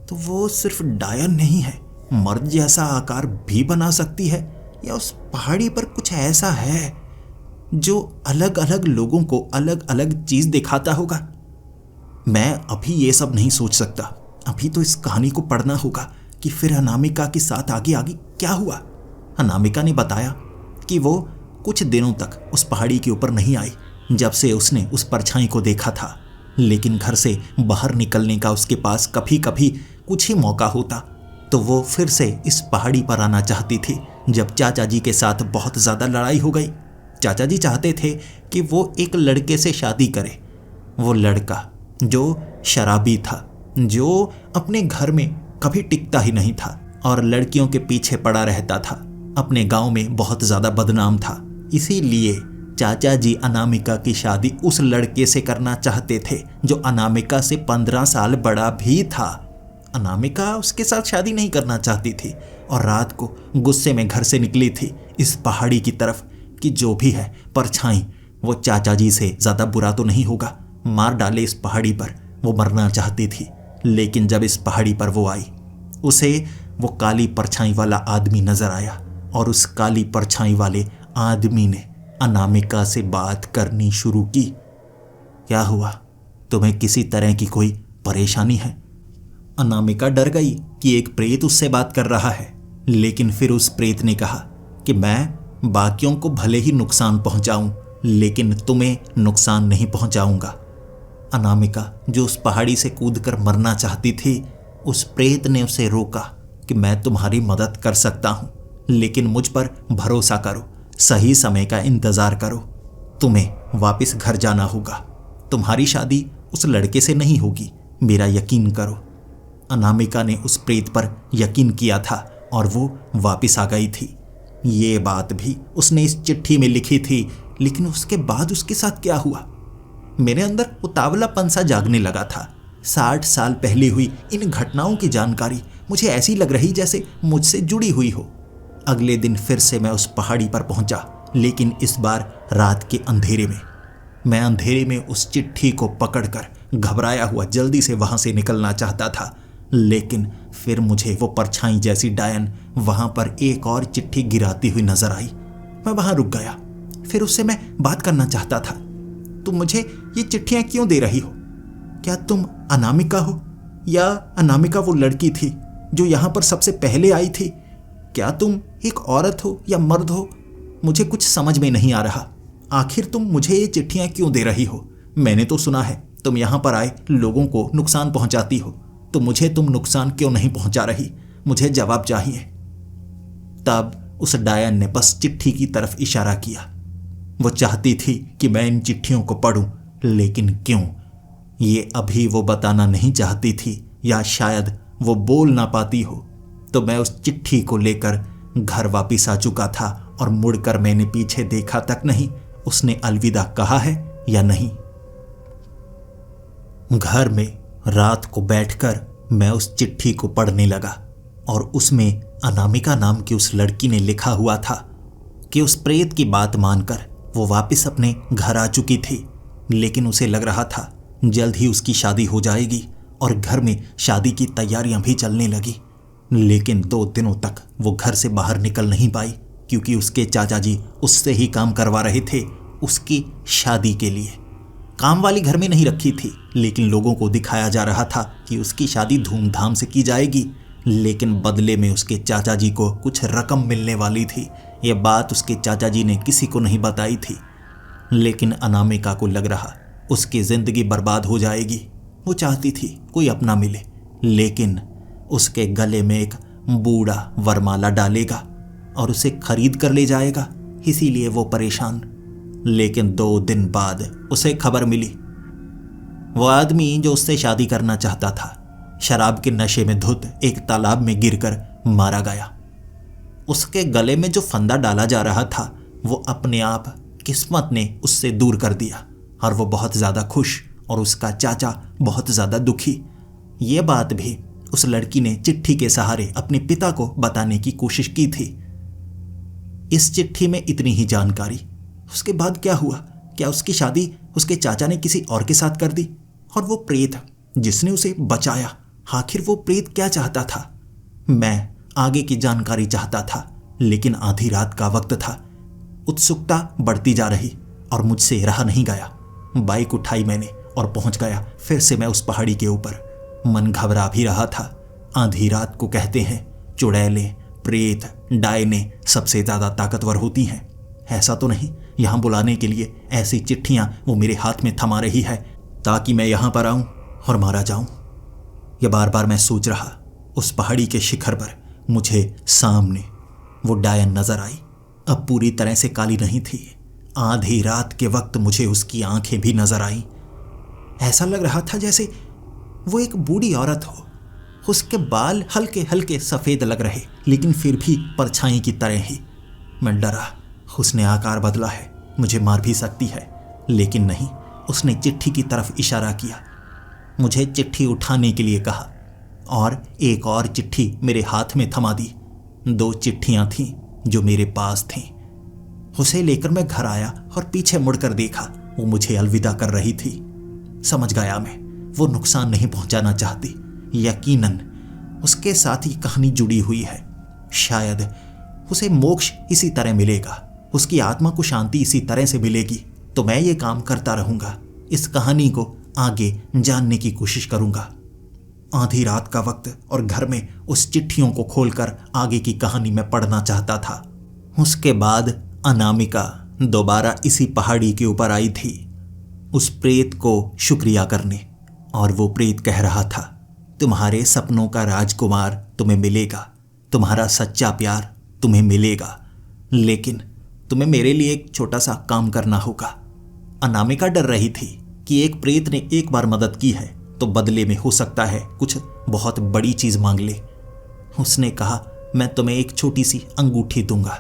Speaker 1: तो वो सिर्फ डायन नहीं है, मर्द जैसा आकार भी बना सकती है, या उस पहाड़ी पर कुछ ऐसा है जो अलग अलग लोगों को अलग अलग चीज दिखाता होगा। मैं अभी ये सब नहीं सोच सकता, अभी तो इस कहानी को पढ़ना होगा कि फिर अनामिका के साथ आगे आगे क्या हुआ। अनामिका ने बताया कि वो कुछ दिनों तक उस पहाड़ी के ऊपर नहीं आई जब से उसने उस परछाई को देखा था, लेकिन घर से बाहर निकलने का उसके पास कभी कभी कुछ ही मौका होता तो वो फिर से इस पहाड़ी पर आना चाहती थी। जब चाचा जी के साथ बहुत ज़्यादा लड़ाई हो गई, चाचा जी चाहते थे कि वो एक लड़के से शादी करे। वो लड़का जो शराबी था, जो अपने घर में कभी टिकता ही नहीं था और लड़कियों के पीछे पड़ा रहता था, अपने गांव में बहुत ज़्यादा बदनाम था। इसीलिए चाचा जी अनामिका की शादी उस लड़के से करना चाहते थे जो अनामिका से 15 साल बड़ा भी था। अनामिका उसके साथ शादी नहीं करना चाहती थी और रात को गुस्से में घर से निकली थी इस पहाड़ी की तरफ कि जो भी है परछाई वो चाचा जी से ज़्यादा बुरा तो नहीं होगा, मार डाले इस पहाड़ी पर। वो मरना चाहती थी, लेकिन जब इस पहाड़ी पर वो आई, उसे वो काली परछाई वाला आदमी नजर आया और उस काली परछाई वाले आदमी ने अनामिका से बात करनी शुरू की। क्या हुआ? तुम्हें किसी तरह की कोई परेशानी है? अनामिका डर गई कि एक प्रेत उससे बात कर रहा है, लेकिन फिर उस प्रेत ने कहा कि मैं बाकियों को भले ही नुकसान पहुंचाऊं, लेकिन तुम्हें नुकसान नहीं पहुंचाऊंगा। अनामिका जो उस पहाड़ी से कूदकर मरना चाहती थी, उस प्रेत ने उसे रोका कि मैं तुम्हारी मदद कर सकता हूं, लेकिन मुझ पर भरोसा करो, सही समय का इंतजार करो। तुम्हें वापस घर जाना होगा, तुम्हारी शादी उस लड़के से नहीं होगी, मेरा यकीन करो। अनामिका ने उस प्रेत पर यकीन किया था और वो वापस आ गई थी। ये बात भी उसने इस चिट्ठी में लिखी थी, लेकिन उसके बाद उसके साथ क्या हुआ? मेरे अंदर उतावलापन सा जागने लगा था। 60 साल पहले हुई इन घटनाओं की जानकारी मुझे ऐसी लग रही जैसे मुझसे जुड़ी हुई हो। अगले दिन फिर से मैं उस पहाड़ी पर पहुंचा, लेकिन इस बार रात के अंधेरे में। मैं अंधेरे में उस चिट्ठी को पकड़कर घबराया हुआ जल्दी से वहां से निकलना चाहता था, लेकिन फिर मुझे वो परछाई जैसी डायन वहां पर एक और चिट्ठी गिराती हुई नजर आई। मैं वहां रुक गया। फिर उससे मैं बात करना चाहता था। तुम मुझे ये चिट्ठियां क्यों दे रही हो? क्या तुम अनामिका हो, या अनामिका वो लड़की थी जो यहां पर सबसे पहले आई थी? क्या तुम एक औरत हो या मर्द हो? मुझे कुछ समझ में नहीं आ रहा। आखिर तुम मुझे ये चिट्ठियां क्यों दे रही हो? मैंने तो सुना है तुम यहां पर आए लोगों को नुकसान पहुंचाती हो, तो मुझे तुम नुकसान क्यों नहीं पहुंचा रही? मुझे जवाब चाहिए। तब उस डायन ने बस चिट्ठी की तरफ इशारा किया। वो चाहती थी कि मैं इन चिट्ठियों को पढ़ूं, लेकिन क्यों, ये अभी वो बताना नहीं चाहती थी, या शायद वो बोल ना पाती हो। तो मैं उस चिट्ठी को लेकर घर वापिस आ चुका था और मुड़कर मैंने पीछे देखा तक नहीं। उसने अलविदा कहा है या नहीं? घर में रात को बैठकर मैं उस चिट्ठी को पढ़ने लगा और उसमें अनामिका नाम की उस लड़की ने लिखा हुआ था कि उस प्रेत की बात मानकर वो वापस अपने घर आ चुकी थी, लेकिन उसे लग रहा था जल्द ही उसकी शादी हो जाएगी और घर में शादी की तैयारियां भी चलने लगी। लेकिन 2 दिनों तक वो घर से बाहर निकल नहीं पाई, क्योंकि उसके चाचा जी उससे ही काम करवा रहे थे उसकी शादी के लिए। काम वाली घर में नहीं रखी थी, लेकिन लोगों को दिखाया जा रहा था कि उसकी शादी धूमधाम से की जाएगी, लेकिन बदले में उसके चाचा जी को कुछ रकम मिलने वाली थी। ये बात उसके चाचा जी ने किसी को नहीं बताई थी, लेकिन अनामिका को लग रहा उसकी ज़िंदगी बर्बाद हो जाएगी। वो चाहती थी कोई अपना मिले, लेकिन उसके गले में एक बूढ़ा वरमाला डालेगा और उसे खरीद कर ले जाएगा, इसीलिए वो परेशान। लेकिन 2 दिन बाद उसे खबर मिली, वो आदमी जो उससे शादी करना चाहता था शराब के नशे में धुत एक तालाब में गिरकर मारा गया। उसके गले में जो फंदा डाला जा रहा था वो अपने आप किस्मत ने उससे दूर कर दिया, और वो बहुत ज़्यादा खुश और उसका चाचा बहुत ज़्यादा दुखी। ये बात भी उस लड़की ने चिट्ठी के सहारे अपने पिता को बताने की कोशिश की थी। इस चिट्ठी में इतनी ही जानकारी। उसके बाद क्या हुआ? क्या उसकी शादी उसके चाचा ने किसी और के साथ कर दी? और वो प्रेत जिसने उसे बचाया, आखिर वो प्रेत क्या चाहता था? मैं आगे की जानकारी चाहता था, लेकिन आधी रात का वक्त था। उत्सुकता बढ़ती जा रही और मुझसे रहा नहीं गया। बाइक उठाई मैंने और पहुंच गया फिर से मैं उस पहाड़ी के ऊपर। मन घबरा भी रहा था। आधी रात को कहते हैं चुड़ैलें, प्रेत, डायने सबसे ज्यादा ताकतवर होती हैं। ऐसा तो नहीं यहां बुलाने के लिए ऐसी चिट्ठियां वो मेरे हाथ में थमा रही है ताकि मैं यहां पर आऊं और मारा जाऊं। यह बार बार मैं सोच रहा। उस पहाड़ी के शिखर पर मुझे सामने वो डायन नजर आई। अब पूरी तरह से काली नहीं थी। आधी रात के वक्त मुझे उसकी आंखें भी नजर आईं। ऐसा लग रहा था जैसे वो एक बूढ़ी औरत हो। उसके बाल हल्के हल्के सफेद लग रहे, लेकिन फिर भी परछाई की तरह ही। मैं डरा। उसने आकार बदला है, मुझे मार भी सकती है, लेकिन नहीं। उसने चिट्ठी की तरफ इशारा किया, मुझे चिट्ठी उठाने के लिए कहा और एक और चिट्ठी मेरे हाथ में थमा दी। 2 चिट्ठियां थीं जो मेरे पास थीं। उसे लेकर मैं घर आया और पीछे मुड़कर देखा, वो मुझे अलविदा कर रही थी। समझ गया मैं, वो नुकसान नहीं पहुंचाना चाहती। यकीनन उसके साथ ही कहानी जुड़ी हुई है। शायद उसे मोक्ष इसी तरह मिलेगा, उसकी आत्मा को शांति इसी तरह से मिलेगी। तो मैं ये काम करता रहूंगा, इस कहानी को आगे जानने की कोशिश करूंगा। आधी रात का वक्त और घर में उस चिट्ठियों को खोलकर आगे की कहानी मैं पढ़ना चाहता था। उसके बाद अनामिका दोबारा इसी पहाड़ी के ऊपर आई थी उस प्रेत को शुक्रिया करने, और वो प्रेत कह रहा था, तुम्हारे सपनों का राजकुमार तुम्हें मिलेगा, तुम्हारा सच्चा प्यार तुम्हें मिलेगा, लेकिन तुम्हें मेरे लिए एक छोटा सा काम करना होगा। अनामिका डर रही थी कि एक प्रेत ने एक बार मदद की है तो बदले में हो सकता है कुछ बहुत बड़ी चीज मांग ले। उसने कहा, मैं तुम्हें एक छोटी सी अंगूठी दूंगा,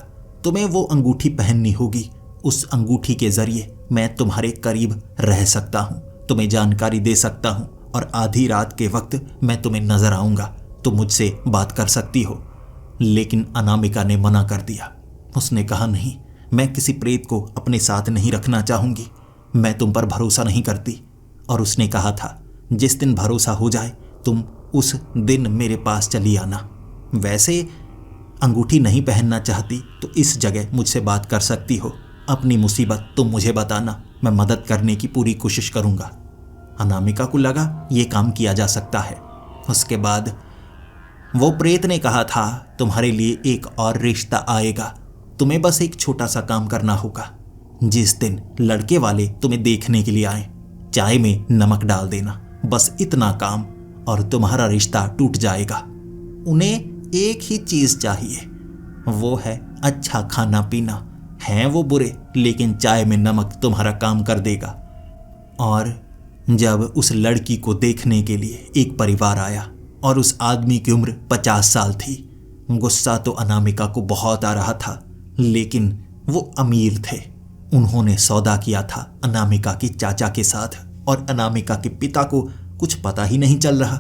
Speaker 1: तुम्हें वो अंगूठी पहननी होगी। उस अंगूठी के जरिए मैं तुम्हारे करीब रह सकता हूं, तुम्हें जानकारी दे सकता हूं, और आधी रात के वक्त मैं तुम्हें नजर आऊंगा तो मुझसे बात कर सकती हो। लेकिन अनामिका ने मना कर दिया। उसने कहा, नहीं, मैं किसी प्रेत को अपने साथ नहीं रखना चाहूंगी, मैं तुम पर भरोसा नहीं करती। और उसने कहा था, जिस दिन भरोसा हो जाए तुम उस दिन मेरे पास चली आना। वैसे अंगूठी नहीं पहनना चाहती तो इस जगह मुझसे बात कर सकती हो, अपनी मुसीबत तुम मुझे बताना, मैं मदद करने की पूरी कोशिश करूंगा। अनामिका को लगा ये काम किया जा सकता है। उसके बाद वो प्रेत ने कहा था, तुम्हारे लिए एक और रिश्ता आएगा, तुम्हें बस एक छोटा सा काम करना होगा। जिस दिन लड़के वाले तुम्हें देखने के लिए आए, चाय में नमक डाल देना, बस इतना काम, और तुम्हारा रिश्ता टूट जाएगा। उन्हें एक ही चीज चाहिए, वो है अच्छा खाना पीना। हैं वो बुरे, लेकिन चाय में नमक तुम्हारा काम कर देगा। और जब उस लड़की को देखने के लिए एक परिवार आया और उस आदमी की उम्र 50 साल थी, गुस्सा तो अनामिका को बहुत आ रहा था, लेकिन वो अमीर थे। उन्होंने सौदा किया था अनामिका के चाचा के साथ, और अनामिका के पिता को कुछ पता ही नहीं चल रहा।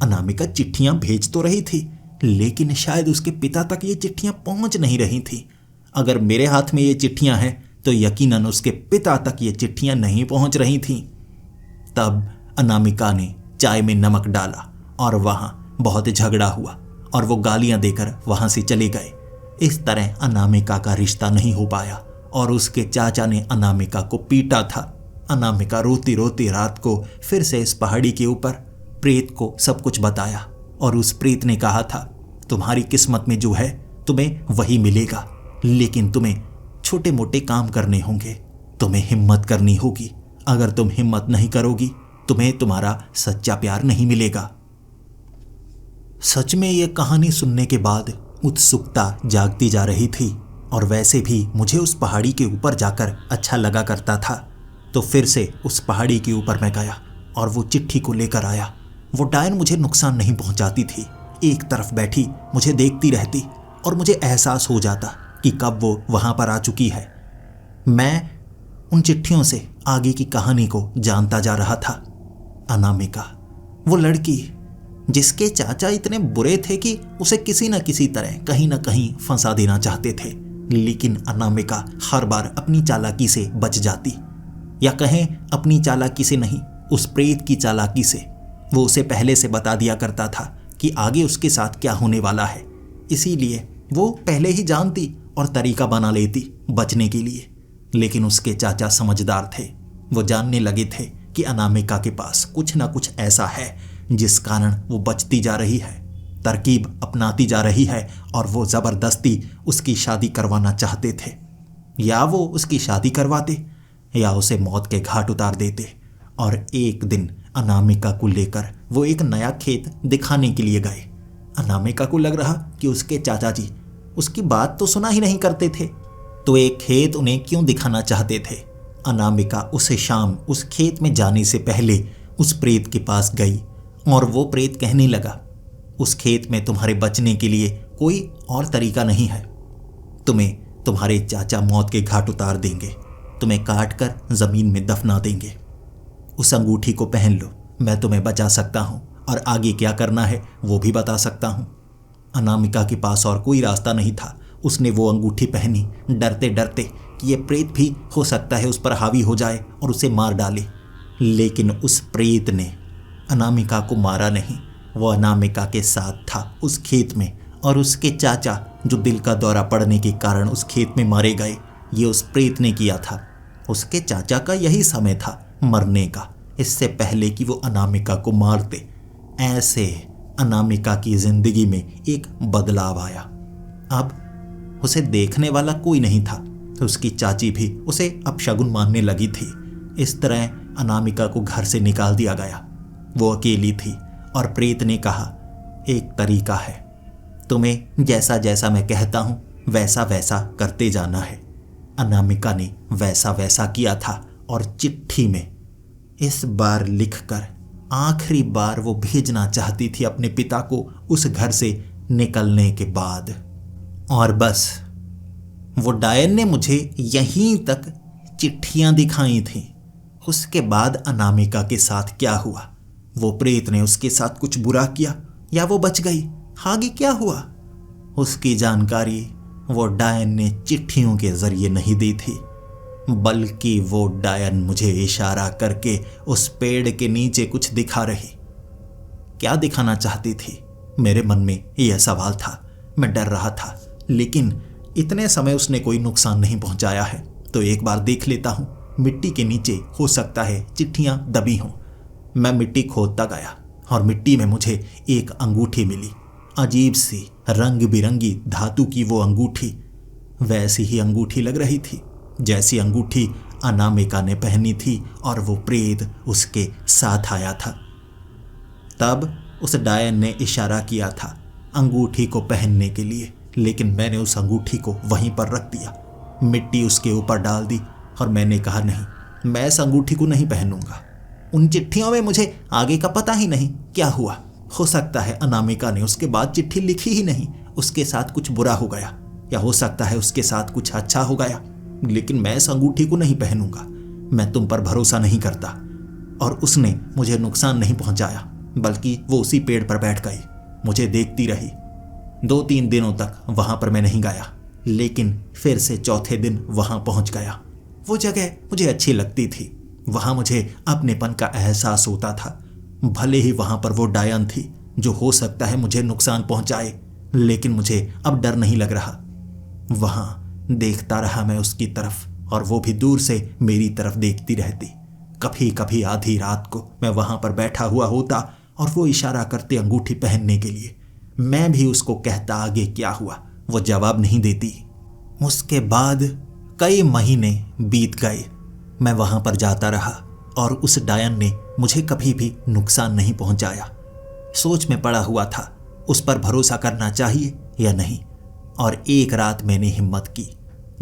Speaker 1: अनामिका चिट्ठियां भेज तो रही थी, लेकिन शायद उसके पिता तक ये चिट्ठियां पहुंच नहीं रही थी। अगर मेरे हाथ में ये चिट्ठियां हैं तो यकीनन उसके पिता तक ये चिट्ठियां नहीं पहुंच रही थीं। तब अनामिका ने चाय में नमक डाला और वहां बहुत झगड़ा हुआ और वो गालियां देकर वहां से चले गए। इस तरह अनामिका का रिश्ता नहीं हो पाया और उसके चाचा ने अनामिका को पीटा था। अनामिका रोती रोती रात को फिर से इस पहाड़ी के ऊपर प्रेत को सब कुछ बताया, और उस प्रेत ने कहा था, तुम्हारी किस्मत में जो है तुम्हें वही मिलेगा, लेकिन तुम्हें छोटे मोटे काम करने होंगे, तुम्हें हिम्मत करनी होगी। अगर तुम हिम्मत नहीं करोगी तुम्हें तुम्हारा सच्चा प्यार नहीं मिलेगा। सच में यह कहानी सुनने के बाद उत्सुकता जागती जा रही थी, और वैसे भी मुझे उस पहाड़ी के ऊपर जाकर अच्छा लगा करता था। तो फिर से उस पहाड़ी के ऊपर मैं गया और वो चिट्ठी को लेकर आया। वो डायन मुझे नुकसान नहीं पहुंचाती थी, एक तरफ बैठी मुझे देखती रहती, और मुझे एहसास हो जाता कि कब वो वहां पर आ चुकी है। मैं उन चिट्ठियों से आगे की कहानी को जानता जा रहा था। अनामिका, वो लड़की जिसके चाचा इतने बुरे थे कि उसे किसी न किसी तरह कहीं न कहीं फंसा देना चाहते थे। लेकिन अनामिका हर बार अपनी चालाकी से बच जाती, या कहें अपनी चालाकी से नहीं, उस प्रेत की चालाकी से। वो उसे पहले से बता दिया करता था कि आगे उसके साथ क्या होने वाला है, इसीलिए वो पहले ही जानती और तरीका बना लेती बचने के लिए। लेकिन उसके चाचा समझदार थे, वो जानने लगे थे कि अनामिका के पास कुछ ना कुछ ऐसा है जिस कारण वो बचती जा रही है, तरकीब अपनाती जा रही है, और वो ज़बरदस्ती उसकी शादी करवाना चाहते थे। या वो उसकी शादी करवाते या उसे मौत के घाट उतार देते। और एक दिन अनामिका को लेकर वो एक नया खेत दिखाने के लिए गए। अनामिका को लग रहा कि उसके चाचा जी उसकी बात तो सुना ही नहीं करते थे, तो एक खेत उन्हें क्यों दिखाना चाहते थे। अनामिका उस शाम उस खेत में जाने से पहले उस प्रेत के पास गई, और वो प्रेत कहने लगा, उस खेत में तुम्हारे बचने के लिए कोई और तरीका नहीं है। तुम्हें तुम्हारे चाचा मौत के घाट उतार देंगे, तुम्हें काट कर जमीन में दफना देंगे। उस अंगूठी को पहन लो, मैं तुम्हें बचा सकता हूँ और आगे क्या करना है वो भी बता सकता हूँ। अनामिका के पास और कोई रास्ता नहीं था। उसने वो अंगूठी पहनी, डरते डरते कि ये प्रेत भी हो सकता है उस पर हावी हो जाए और उसे मार डाले। लेकिन उस प्रेत ने अनामिका को मारा नहीं, वो अनामिका के साथ था उस खेत में, और उसके चाचा जो दिल का दौरा पड़ने के कारण उस खेत में मारे गए, ये उस प्रेत ने किया था। उसके चाचा का यही समय था मरने का, इससे पहले कि वो अनामिका को मारते। ऐसे अनामिका की जिंदगी में एक बदलाव आया। अब उसे देखने वाला कोई नहीं था, तो उसकी चाची भी उसे अपशगुन मानने लगी थी। इस तरह अनामिका को घर से निकाल दिया गया। वो अकेली थी और प्रेत ने कहा, एक तरीका है, तुम्हें जैसा जैसा मैं कहता हूँ वैसा वैसा करते जाना है। अनामिका ने वैसा वैसा किया था और चिट्ठी में इस बार लिखकर आखिरी बार वो भेजना चाहती थी अपने पिता को उस घर से निकलने के बाद। और बस वो डायन ने मुझे यहीं तक चिट्ठियां दिखाई थीं। उसके बाद अनामिका के साथ क्या हुआ, वो प्रेत ने उसके साथ कुछ बुरा किया या वो बच गई, आगे क्या हुआ, उसकी जानकारी वो डायन ने चिट्ठियों के जरिए नहीं दी थी, बल्कि वो डायन मुझे इशारा करके उस पेड़ के नीचे कुछ दिखा रही। क्या दिखाना चाहती थी, मेरे मन में यह सवाल था। मैं डर रहा था, लेकिन इतने समय उसने कोई नुकसान नहीं पहुंचाया है, तो एक बार देख लेता हूं। मिट्टी के नीचे हो सकता है चिट्ठियां दबी हों। मैं मिट्टी खोदता गया और मिट्टी में मुझे एक अंगूठी मिली, अजीब सी रंग बिरंगी धातु की वो अंगूठी। वैसी ही अंगूठी लग रही थी जैसी अंगूठी अनामिका ने पहनी थी और वो प्रेत उसके साथ आया था। तब उस डायन ने इशारा किया था अंगूठी को पहनने के लिए, लेकिन मैंने उस अंगूठी को वहीं पर रख दिया, मिट्टी उसके ऊपर डाल दी और मैंने कहा, नहीं, मैं इस अंगूठी को नहीं पहनूंगा। उन चिट्ठियों में मुझे आगे का पता ही नहीं क्या हुआ। हो सकता है अनामिका ने उसके बाद चिट्ठी लिखी ही नहीं, उसके साथ कुछ बुरा हो गया, या हो सकता है उसके साथ कुछ अच्छा हो गया, लेकिन मैं इस अंगूठी को नहीं पहनूंगा। मैं तुम पर भरोसा नहीं करता। और उसने मुझे नुकसान नहीं पहुंचाया, बल्कि वो उसी पेड़ पर बैठ गई, मुझे देखती रही। 2-3 दिनों तक वहां पर मैं नहीं गया, लेकिन फिर से चौथे दिन वहां पहुंच गया। वो जगह मुझे अच्छी लगती थी, वहां मुझे अपनेपन का एहसास होता था। भले ही वहां पर वो डायन थी जो हो सकता है मुझे नुकसान पहुंचाए, लेकिन मुझे अब डर नहीं लग रहा। वहां देखता रहा मैं उसकी तरफ, और वो भी दूर से मेरी तरफ देखती रहती। कभी कभी आधी रात को मैं वहां पर बैठा हुआ होता और वो इशारा करते अंगूठी पहनने के लिए। मैं भी उसको कहता आगे क्या हुआ, वो जवाब नहीं देती। उसके बाद कई महीने बीत गए। मैं वहां पर जाता रहा और उस डायन ने मुझे कभी भी नुकसान नहीं पहुंचाया। सोच में पड़ा हुआ था उस पर भरोसा करना चाहिए या नहीं। और एक रात मैंने हिम्मत की,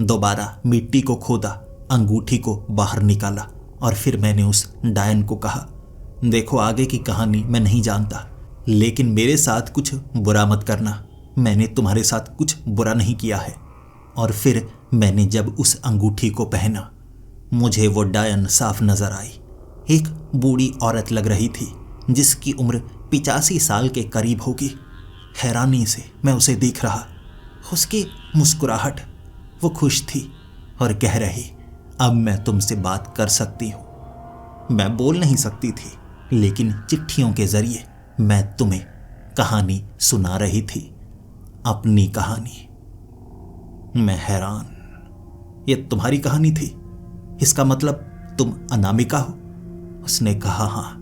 Speaker 1: दोबारा मिट्टी को खोदा, अंगूठी को बाहर निकाला और फिर मैंने उस डायन को कहा, देखो आगे की कहानी मैं नहीं जानता, लेकिन मेरे साथ कुछ बुरा मत करना। मैंने तुम्हारे साथ कुछ बुरा नहीं किया है। और फिर मैंने जब उस अंगूठी को पहना, मुझे वो डायन साफ नजर आई। एक बूढ़ी औरत लग रही थी जिसकी उम्र 85 साल के करीब होगी। हैरानी से मैं उसे देख रहा। उसकी मुस्कुराहट, वो खुश थी और कह रही, अब मैं तुमसे बात कर सकती हूं। मैं बोल नहीं सकती थी, लेकिन चिट्ठियों के जरिए मैं तुम्हें कहानी सुना रही थी, अपनी कहानी। मैं हैरान, ये तुम्हारी कहानी थी? इसका मतलब तुम अनामिका हो? उसने कहा, हाँ।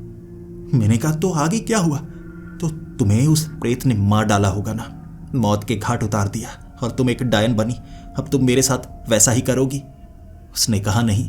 Speaker 1: मैंने कहा, तो आगे क्या हुआ? तो तुम्हें उस प्रेत ने मार डाला होगा ना, मौत के घाट उतार दिया और तुम एक डायन बनी। अब तुम मेरे साथ वैसा ही करोगी? उसने कहा, नहीं,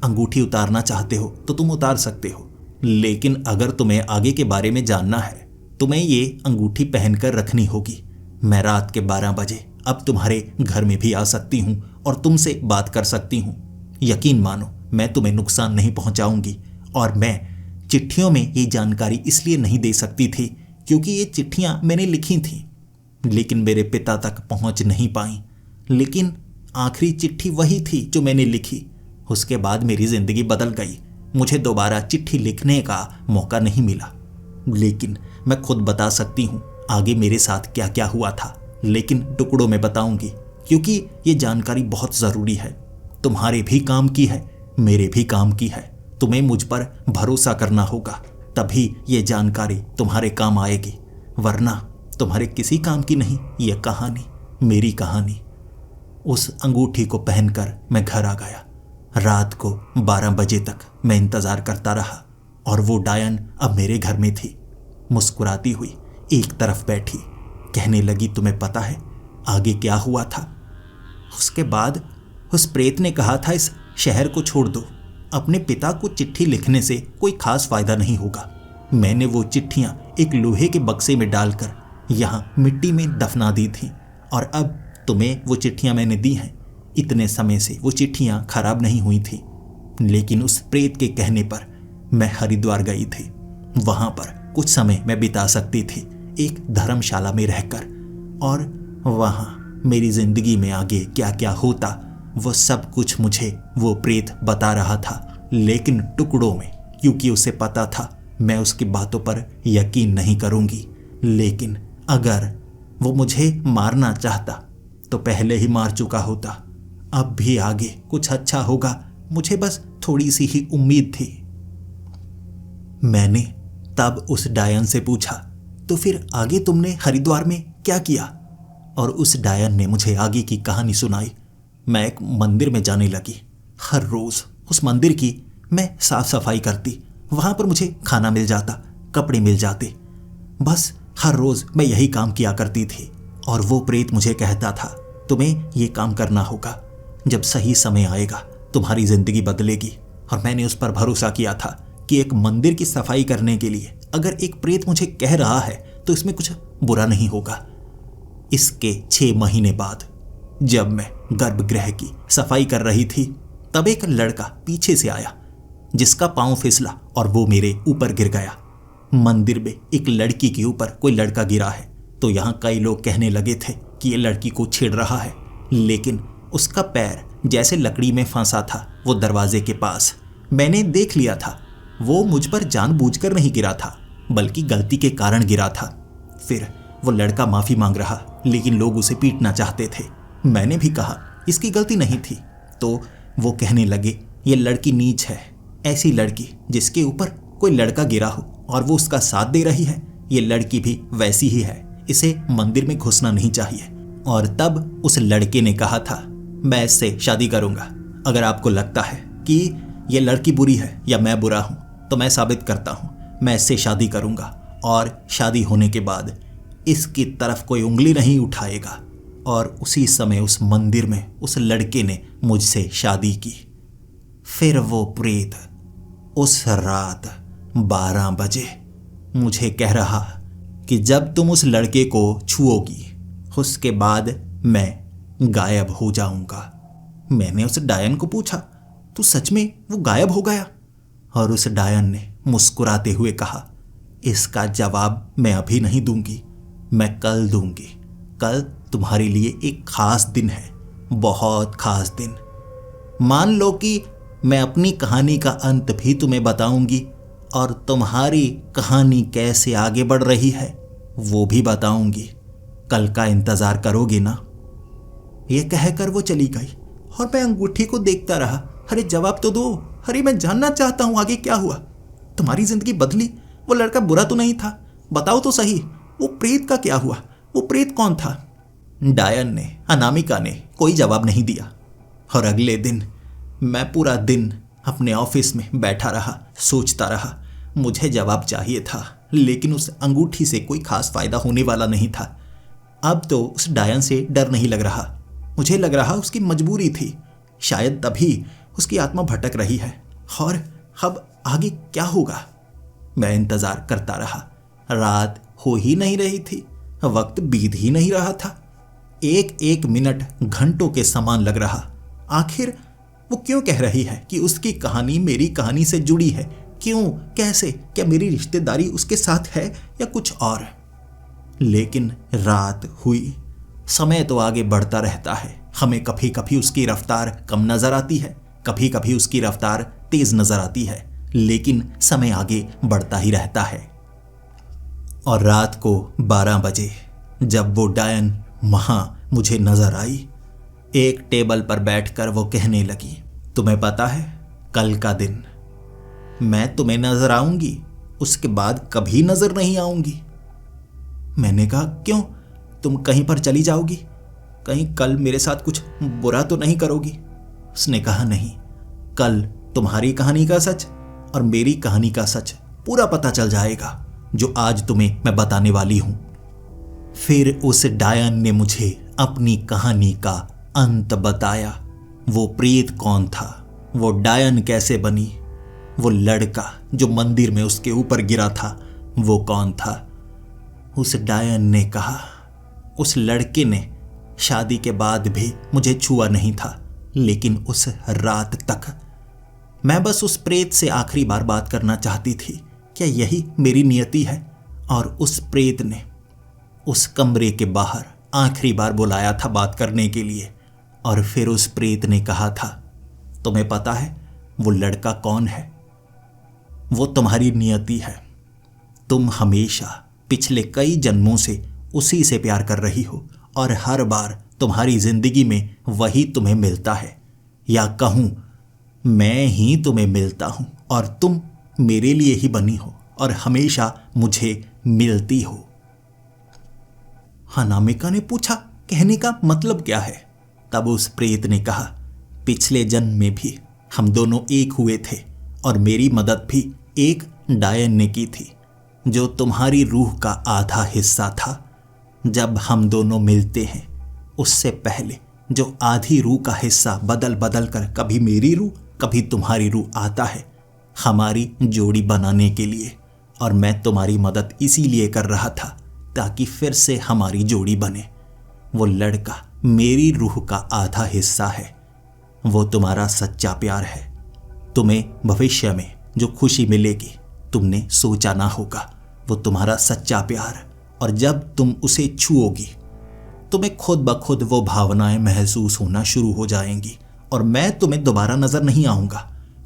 Speaker 1: अंगूठी उतारना चाहते हो तो तुम उतार सकते हो, लेकिन अगर तुम्हें आगे के बारे में जानना है तुम्हें ये अंगूठी पहनकर रखनी होगी। मैं रात के 12 बजे अब तुम्हारे घर में भी आ सकती हूँ और तुमसे बात कर सकती हूँ। यकीन मानो, मैं तुम्हें नुकसान नहीं पहुंचाऊंगी। और मैं चिट्ठियों में ये जानकारी इसलिए नहीं दे सकती थी क्योंकि ये चिट्ठियां मैंने लिखी थीं, लेकिन मेरे पिता तक पहुंच नहीं पाई। लेकिन आखिरी चिट्ठी वही थी जो मैंने लिखी। उसके बाद मेरी जिंदगी बदल गई। मुझे दोबारा चिट्ठी लिखने का मौका नहीं मिला, लेकिन मैं खुद बता सकती हूँ आगे मेरे साथ क्या क्या हुआ था, लेकिन टुकड़ों में बताऊंगी क्योंकि ये जानकारी बहुत ज़रूरी है। तुम्हारे भी काम की है, मेरे भी काम की है। तुम्हें मुझ पर भरोसा करना होगा, तभी ये जानकारी तुम्हारे काम आएगी, वरना तुम्हारे किसी काम की नहीं। ये कहानी मेरी कहानी। उस अंगूठी को पहनकर मैं घर आ गया। रात को 12 बजे तक मैं इंतज़ार करता रहा और वो डायन अब मेरे घर में थी। मुस्कुराती हुई एक तरफ बैठी, कहने लगी, तुम्हें पता है आगे क्या हुआ था? उसके बाद उस प्रेत ने कहा था, इस शहर को छोड़ दो, अपने पिता को चिट्ठी लिखने से कोई खास फायदा नहीं होगा। मैंने वो चिट्ठियां एक लोहे के बक्से में डालकर यहाँ मिट्टी में दफना दी थी और अब तुम्हें वो चिट्ठियां मैंने दी हैं। इतने समय से वो चिट्ठियां खराब नहीं हुई थी, लेकिन उस प्रेत के कहने पर मैं हरिद्वार गई थी। वहां पर कुछ समय मैं बिता सकती थी, एक धर्मशाला में रहकर, और वहां मेरी जिंदगी में आगे क्या क्या होता वो सब कुछ मुझे वो प्रेत बता रहा था, लेकिन टुकड़ों में, क्योंकि उसे पता था मैं उसकी बातों पर यकीन नहीं करूंगी। लेकिन अगर वो मुझे मारना चाहता तो पहले ही मार चुका होता। अब भी आगे कुछ अच्छा होगा, मुझे बस थोड़ी सी ही उम्मीद थी। मैंने तब उस डायन से पूछा, तो फिर आगे तुमने हरिद्वार में क्या किया? और उस डायन ने मुझे आगे की कहानी सुनाई। मैं एक मंदिर में जाने लगी। हर रोज उस मंदिर की मैं साफ सफाई करती। वहां पर मुझे खाना मिल जाता, कपड़े मिल जाते। बस हर रोज मैं यही काम किया करती थी। और वो प्रेत मुझे कहता था, तुम्हें ये काम करना होगा, जब सही समय आएगा तुम्हारी जिंदगी बदलेगी। और मैंने उस पर भरोसा किया था कि एक मंदिर की सफाई करने के लिए अगर एक प्रेत मुझे कह रहा है तो इसमें कुछ बुरा नहीं होगा। इसके 6 महीने बाद जब मैं गर्भगृह की सफाई कर रही थी, तब एक लड़का पीछे से आया जिसका पांव फिसला और वो मेरे ऊपर गिर गया। मंदिर में एक लड़की के ऊपर कोई लड़का गिरा है तो यहाँ कई लोग कहने लगे थे कि ये लड़की को छेड़ रहा है, लेकिन उसका पैर जैसे लकड़ी में फंसा था वो दरवाजे के पास। मैंने देख लिया था वो मुझ पर जानबूझकर नहीं गिरा था, बल्कि गलती के कारण गिरा था। फिर वो लड़का माफ़ी मांग रहा, लेकिन लोग उसे पीटना चाहते थे। मैंने भी कहा इसकी गलती नहीं थी, तो वो कहने लगे ये लड़की नीच है, ऐसी लड़की जिसके ऊपर कोई लड़का गिरा हो और वो उसका साथ दे रही है, ये लड़की भी वैसी ही है, इसे मंदिर में घुसना नहीं चाहिए। और तब उस लड़के ने कहा था, मैं इससे शादी करूंगा। अगर आपको लगता है कि ये लड़की बुरी है या मैं बुरा हूं, तो मैं साबित करता हूं, मैं इससे शादी करूंगा और शादी होने के बाद इसकी तरफ कोई उंगली नहीं उठाएगा। और उसी समय उस मंदिर में उस लड़के ने मुझसे शादी की। फिर वो प्रेत उस रात 12 बजे मुझे कह रहा कि जब तुम उस लड़के को छुओगी उसके बाद मैं गायब हो जाऊंगा। मैंने उस डायन को पूछा, तू सच में वो गायब हो गया? और उस डायन ने मुस्कुराते हुए कहा, इसका जवाब मैं अभी नहीं दूंगी, मैं कल दूंगी। कल तुम्हारे लिए एक खास दिन है, बहुत खास दिन। मान लो कि मैं अपनी कहानी का अंत भी तुम्हें बताऊंगी और तुम्हारी कहानी कैसे आगे बढ़ रही है वो भी बताऊंगी। कल का इंतजार करोगे ना? ये कहकर वो चली गई और मैं अंगूठी को देखता रहा। अरे जवाब तो दो, अरे मैं जानना चाहता हूं आगे क्या हुआ। तुम्हारी जिंदगी बदली, वो लड़का बुरा तो नहीं था, बताओ तो सही। वो प्रेत का क्या हुआ? वो प्रेत कौन था? डायन ने, अनामिका ने कोई जवाब नहीं दिया। और अगले दिन मैं पूरा दिन अपने ऑफिस में बैठा रहा, सोचता रहा। मुझे जवाब चाहिए था, लेकिन उस अंगूठी से कोई खास फायदा होने वाला नहीं था। अब तो उस डायन से डर नहीं लग रहा, मुझे लग रहा उसकी मजबूरी थी। शायद तभी उसकी आत्मा भटक रही है। और अब आगे क्या होगा? मैं इंतजार करता रहा। रात हो ही नहीं रही थी, वक्त बीत ही नहीं रहा था। एक एक मिनट घंटों के समान लग रहा। आखिर वो क्यों कह रही है कि उसकी कहानी मेरी कहानी से जुड़ी है? क्यों? कैसे? क्या मेरी रिश्तेदारी उसके साथ है या कुछ और? लेकिन रात हुई, समय तो आगे बढ़ता रहता है। हमें कभी कभी उसकी रफ्तार कम नजर आती है, कभी कभी उसकी रफ्तार तेज नजर आती है, लेकिन समय आगे बढ़ता ही रहता है। और रात को 12 बजे जब वो डायन वहां मुझे नजर आई, एक टेबल पर बैठकर वो कहने लगी, तुम्हें पता है कल का दिन मैं तुम्हें नजर आऊंगी, उसके बाद कभी नजर नहीं आऊंगी। मैंने कहा क्यों? तुम कहीं पर चली जाओगी? कहीं कल मेरे साथ कुछ बुरा तो नहीं करोगी? उसने कहा नहीं, कल तुम्हारी कहानी का सच और मेरी कहानी का सच पूरा पता चल जाएगा, जो आज तुम्हें मैं बताने वाली हूं। फिर उस डायन ने मुझे अपनी कहानी का अंत बताया। वो प्रेत कौन था, वो डायन कैसे बनी, वो लड़का जो मंदिर में उसके ऊपर गिरा था वो कौन था। उस डायन ने कहा उस लड़के ने शादी के बाद भी मुझे छुआ नहीं था, लेकिन उस रात तक मैं बस उस प्रेत से आखिरी बार बात करना चाहती थी। क्या यही मेरी नियति है? और उस प्रेत ने उस कमरे के बाहर आखिरी बार बुलाया था बात करने के लिए। और फिर उस प्रेत ने कहा था, तुम्हें पता है वो लड़का कौन है? वो तुम्हारी नियति है। तुम हमेशा पिछले कई जन्मों से उसी से प्यार कर रही हो और हर बार तुम्हारी जिंदगी में वही तुम्हें मिलता है, या कहूं मैं ही तुम्हें मिलता हूं और तुम मेरे लिए ही बनी हो और हमेशा मुझे मिलती हो। अनामिका ने पूछा, कहने का मतलब क्या है? तब उस प्रेत ने कहा, पिछले जन्म में भी हम दोनों एक हुए थे और मेरी मदद भी एक डायन ने की थी, जो तुम्हारी रूह का आधा हिस्सा था। जब हम दोनों मिलते हैं उससे पहले जो आधी रूह का हिस्सा बदल बदल कर कभी मेरी रूह कभी तुम्हारी रूह आता है, हमारी जोड़ी बनाने के लिए। और मैं तुम्हारी मदद इसीलिए कर रहा था ताकि फिर से हमारी जोड़ी बने। वो लड़का मेरी रूह का आधा हिस्सा है, वो तुम्हारा सच्चा प्यार है। तुम्हें भविष्य में जो खुशी मिलेगी तुमने सोचा ना होगा, वो तुम्हारा सच्चा प्यार। और जब तुम उसे छुओगी तुम्हें खुद ब खुद वो भावनाएं महसूस होना शुरू हो जाएंगी। और मैं तुम्हें दोबारा नजर नहीं आऊंगा,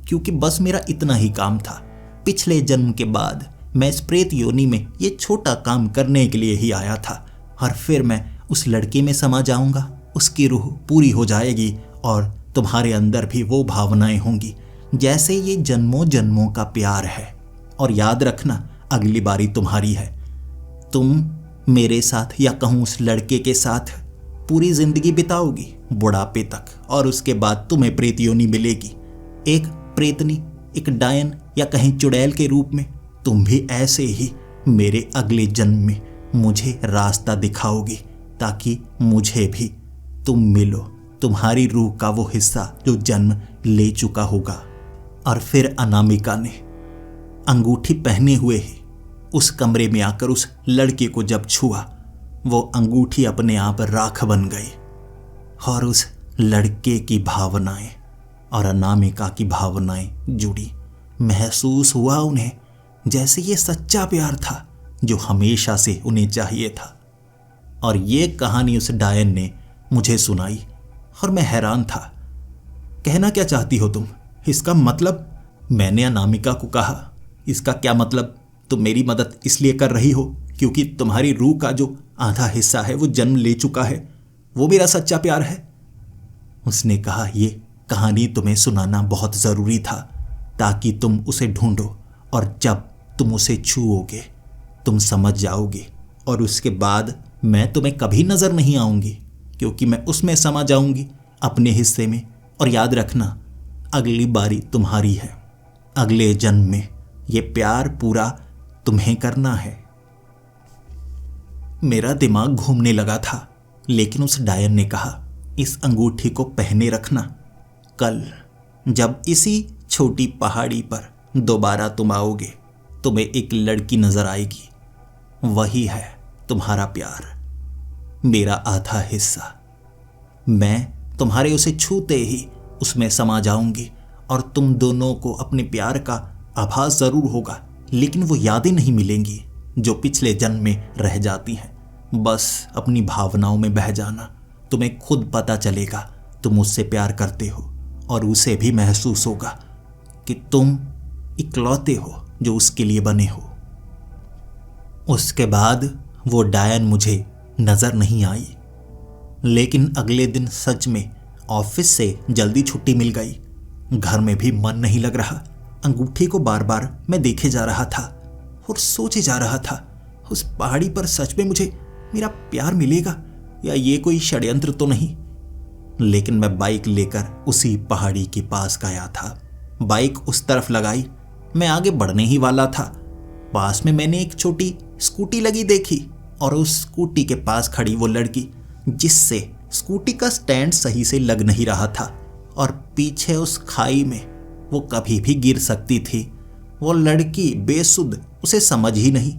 Speaker 1: क्योंकि बस मेरा इतना ही काम था। पिछले जन्म के बाद मैं इस प्रेत योनि में ये छोटा काम करने के लिए ही आया था, और फिर मैं उस लड़के में समा जाऊंगा, उसकी रूह पूरी हो जाएगी और तुम्हारे अंदर भी वो भावनाएं होंगी जैसे ये जन्मों जन्मों का प्यार है। और याद रखना, अगली बारी तुम्हारी है। तुम मेरे साथ या कहूँ उस लड़के के साथ पूरी जिंदगी बिताओगी बुढ़ापे तक, और उसके बाद तुम्हें प्रेत योनि मिलेगी, एक प्रेतनी, एक डायन या कहीं चुड़ैल के रूप में। तुम भी ऐसे ही मेरे अगले जन्म में मुझे रास्ता दिखाओगी ताकि मुझे भी तुम मिलो, तुम्हारी रूह का वो हिस्सा जो जन्म ले चुका होगा। और फिर अनामिका ने अंगूठी पहने हुए ही उस कमरे में आकर उस लड़के को जब छुआ, वो अंगूठी अपने आप राख बन गई। और उस लड़के की भावनाएं और अनामिका की भावनाएं जुड़ी। महसूस हुआ उन्हें जैसे ये सच्चा प्यार था जो हमेशा से उन्हें चाहिए था। और ये कहानी उस डायन ने मुझे सुनाई और मैं हैरान था। कहना क्या चाहती हो तुम? इसका मतलब? मैंने अनामिका को कहा, इसका क्या मतलब? तुम मेरी मदद इसलिए कर रही हो क्योंकि तुम्हारी रूह का जो आधा हिस्सा है वो जन्म ले चुका है, वो मेरा सच्चा प्यार है। उसने कहा, ये कहानी तुम्हें सुनाना बहुत ज़रूरी था ताकि तुम उसे ढूंढो, और जब तुम उसे छूओगे तुम समझ जाओगे, और उसके बाद मैं तुम्हें कभी नज़र नहीं आऊँगी क्योंकि मैं उसमें समा जाऊँगी अपने हिस्से में। और याद रखना, अगली बारी तुम्हारी है, अगले जन्म में ये प्यार पूरा तुम्हें करना है। मेरा दिमाग घूमने लगा था, लेकिन उस डायन ने कहा, इस अंगूठी को पहने रखना। कल जब इसी छोटी पहाड़ी पर दोबारा तुम आओगे तुम्हें एक लड़की नजर आएगी, वही है तुम्हारा प्यार, मेरा आधा हिस्सा। मैं तुम्हारे उसे छूते ही उसमें समा जाऊंगी और तुम दोनों को अपने प्यार का आभास जरूर होगा, लेकिन वो यादें नहीं मिलेंगी जो पिछले जन्म में रह जाती हैं। बस अपनी भावनाओं में बह जाना, तुम्हें खुद पता चलेगा तुम उससे प्यार करते हो, और उसे भी महसूस होगा कि तुम इकलौते हो जो उसके लिए बने हो। उसके बाद वो डायन मुझे नजर नहीं आई, लेकिन अगले दिन सच में ऑफिस से जल्दी छुट्टी मिल गई। घर में भी मन नहीं लग रहा। अंगूठी को बार बार मैं देखे जा रहा था और सोचे जा रहा था, उस पहाड़ी पर सच में मुझे मेरा प्यार मिलेगा या ये कोई षड्यंत्र तो नहीं। लेकिन मैं बाइक लेकर उसी पहाड़ी के पास गया था। बाइक उस तरफ लगाई, मैं आगे बढ़ने ही वाला था। पास में मैंने एक छोटी स्कूटी लगी देखी, और उस स्कूटी के पास खड़ी वो लड़की जिससे स्कूटी का स्टैंड सही से लग नहीं रहा था, और पीछे उस खाई में वो कभी भी गिर सकती थी। वो लड़की बेसुध, उसे समझ ही नहीं,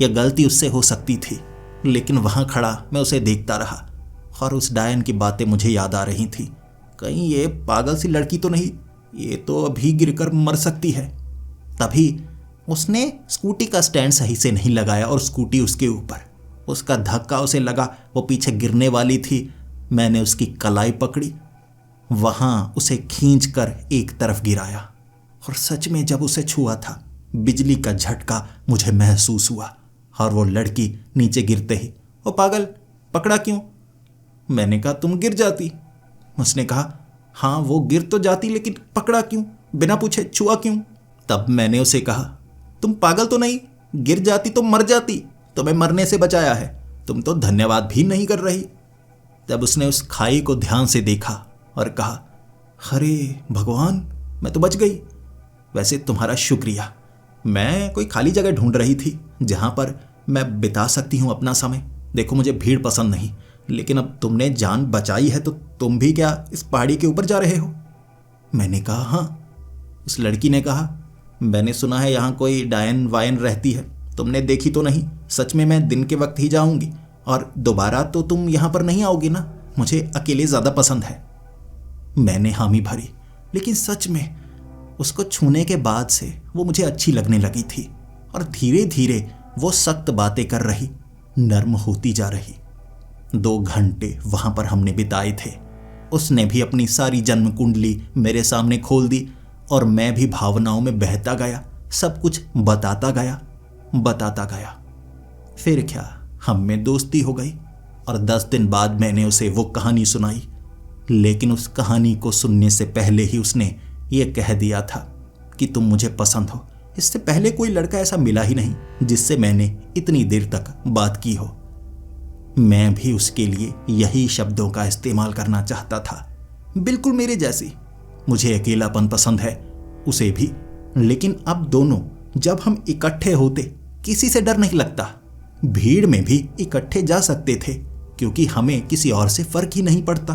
Speaker 1: या गलती उससे हो सकती थी। लेकिन वहां खड़ा मैं उसे देखता रहा, और उस डायन की बातें मुझे याद आ रही थी। कहीं ये पागल सी लड़की तो नहीं, ये तो अभी गिरकर मर सकती है। तभी उसने स्कूटी का स्टैंड सही से नहीं लगाया और स्कूटी उसके ऊपर, उसका धक्का उसे लगा, वो पीछे गिरने वाली थी। मैंने उसकी कलाई पकड़ी, वहां उसे खींचकर एक तरफ गिराया, और सच में जब उसे छुआ था बिजली का झटका मुझे महसूस हुआ, और वो लड़की नीचे गिरते ही, ओ पागल, पकड़ा क्यों? मैंने कहा, तुम गिर जाती। उसने कहा, हाँ वो गिर तो जाती, लेकिन पकड़ा क्यों, बिना पूछे छुआ क्यों? तब मैंने उसे कहा, तुम पागल तो नहीं, गिर जाती तो मर जाती, तुम्हें मरने से बचाया है, तुम तो धन्यवाद भी नहीं कर रही। तब उसने उस खाई को ध्यान से देखा और कहा, अरे भगवान, मैं तो बच गई। वैसे तुम्हारा शुक्रिया, मैं कोई खाली जगह ढूंढ रही थी जहां पर मैं बिता सकती हूं अपना समय। देखो मुझे भीड़ पसंद नहीं, लेकिन अब तुमने जान बचाई है तो तुम भी क्या इस पहाड़ी के ऊपर जा रहे हो? मैंने कहा, हाँ। उस लड़की ने कहा, मैंने सुना है यहाँ कोई डायन वायन रहती है, तुमने देखी तो नहीं? सच में मैं दिन के वक्त ही जाऊंगी, और दोबारा तो तुम यहाँ पर नहीं आओगी ना? मुझे अकेले ज़्यादा पसंद है। मैंने हामी भरी, लेकिन सच में उसको छूने के बाद से वो मुझे अच्छी लगने लगी थी, और धीरे धीरे वो सख्त बातें कर रही, नर्म होती जा रही। 2 घंटे वहां पर हमने बिताए थे। उसने भी अपनी सारी जन्म कुंडली मेरे सामने खोल दी, और मैं भी भावनाओं में बहता गया, सब कुछ बताता गया। फिर क्या, हम में दोस्ती हो गई, और 10 दिन बाद मैंने उसे वो कहानी सुनाई। लेकिन उस कहानी को सुनने से पहले ही उसने ये कह दिया था कि तुम मुझे पसंद हो। इससे पहले कोई लड़का ऐसा मिला ही नहीं जिससे मैंने इतनी देर तक बात की हो। मैं भी उसके लिए यही शब्दों का इस्तेमाल करना चाहता था, बिल्कुल मेरे जैसी। मुझे अकेलापन पसंद है, उसे भी। लेकिन अब दोनों जब हम इकट्ठे होते, किसी से डर नहीं लगता। भीड़ में भी इकट्ठे जा सकते थे क्योंकि हमें किसी और से फर्क ही नहीं पड़ता।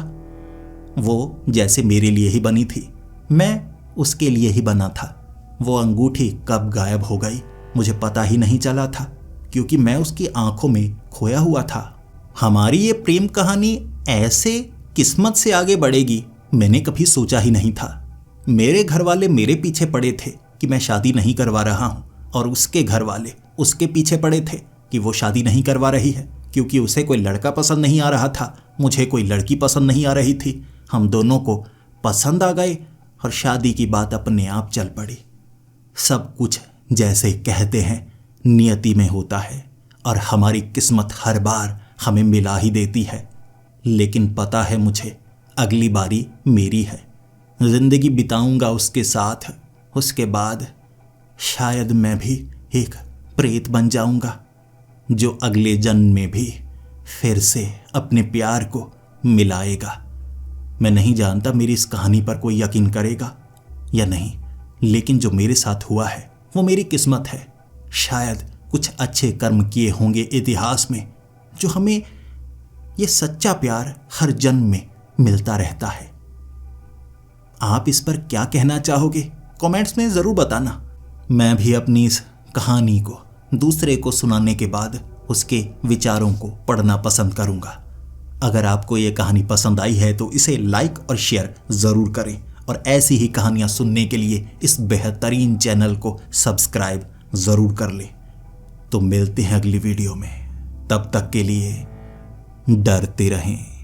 Speaker 1: वो जैसे मेरे लिए ही बनी थी, मैं उसके लिए ही बना था। वो अंगूठी कब गायब हो गई मुझे पता ही नहीं चला था, क्योंकि मैं उसकी आंखों में खोया हुआ था। हमारी ये प्रेम कहानी ऐसे किस्मत से आगे बढ़ेगी मैंने कभी सोचा ही नहीं था। मेरे घर वाले मेरे पीछे पड़े थे कि मैं शादी नहीं करवा रहा हूँ, और उसके घर वाले उसके पीछे पड़े थे कि वो शादी नहीं करवा रही है, क्योंकि उसे कोई लड़का पसंद नहीं आ रहा था, मुझे कोई लड़की पसंद नहीं आ रही थी। हम दोनों को पसंद आ गए और शादी की बात अपने आप चल पड़ी। सब कुछ जैसे कहते हैं नियति में होता है और हमारी किस्मत हर बार हमें मिला ही देती है, लेकिन पता है मुझे अगली बारी मेरी है। जिंदगी बिताऊंगा उसके साथ, उसके बाद शायद मैं भी एक प्रेत बन जाऊंगा जो अगले जन्म में भी फिर से अपने प्यार को मिलाएगा। मैं नहीं जानता मेरी इस कहानी पर कोई यकीन करेगा या नहीं, लेकिन जो मेरे साथ हुआ है वो मेरी किस्मत है। शायद कुछ अच्छे कर्म किए होंगे इतिहास में जो हमें ये सच्चा प्यार हर जन्म में मिलता रहता है। आप इस पर क्या कहना चाहोगे कमेंट्स में ज़रूर बताना। मैं भी अपनी इस कहानी को दूसरे को सुनाने के बाद उसके विचारों को पढ़ना पसंद करूंगा। अगर आपको ये कहानी पसंद आई है तो इसे लाइक और शेयर ज़रूर करें और ऐसी ही कहानियाँ सुनने के लिए इस बेहतरीन चैनल को सब्सक्राइब ज़रूर कर लें। तो मिलते हैं अगली वीडियो में, तब तक के लिए डरते रहें।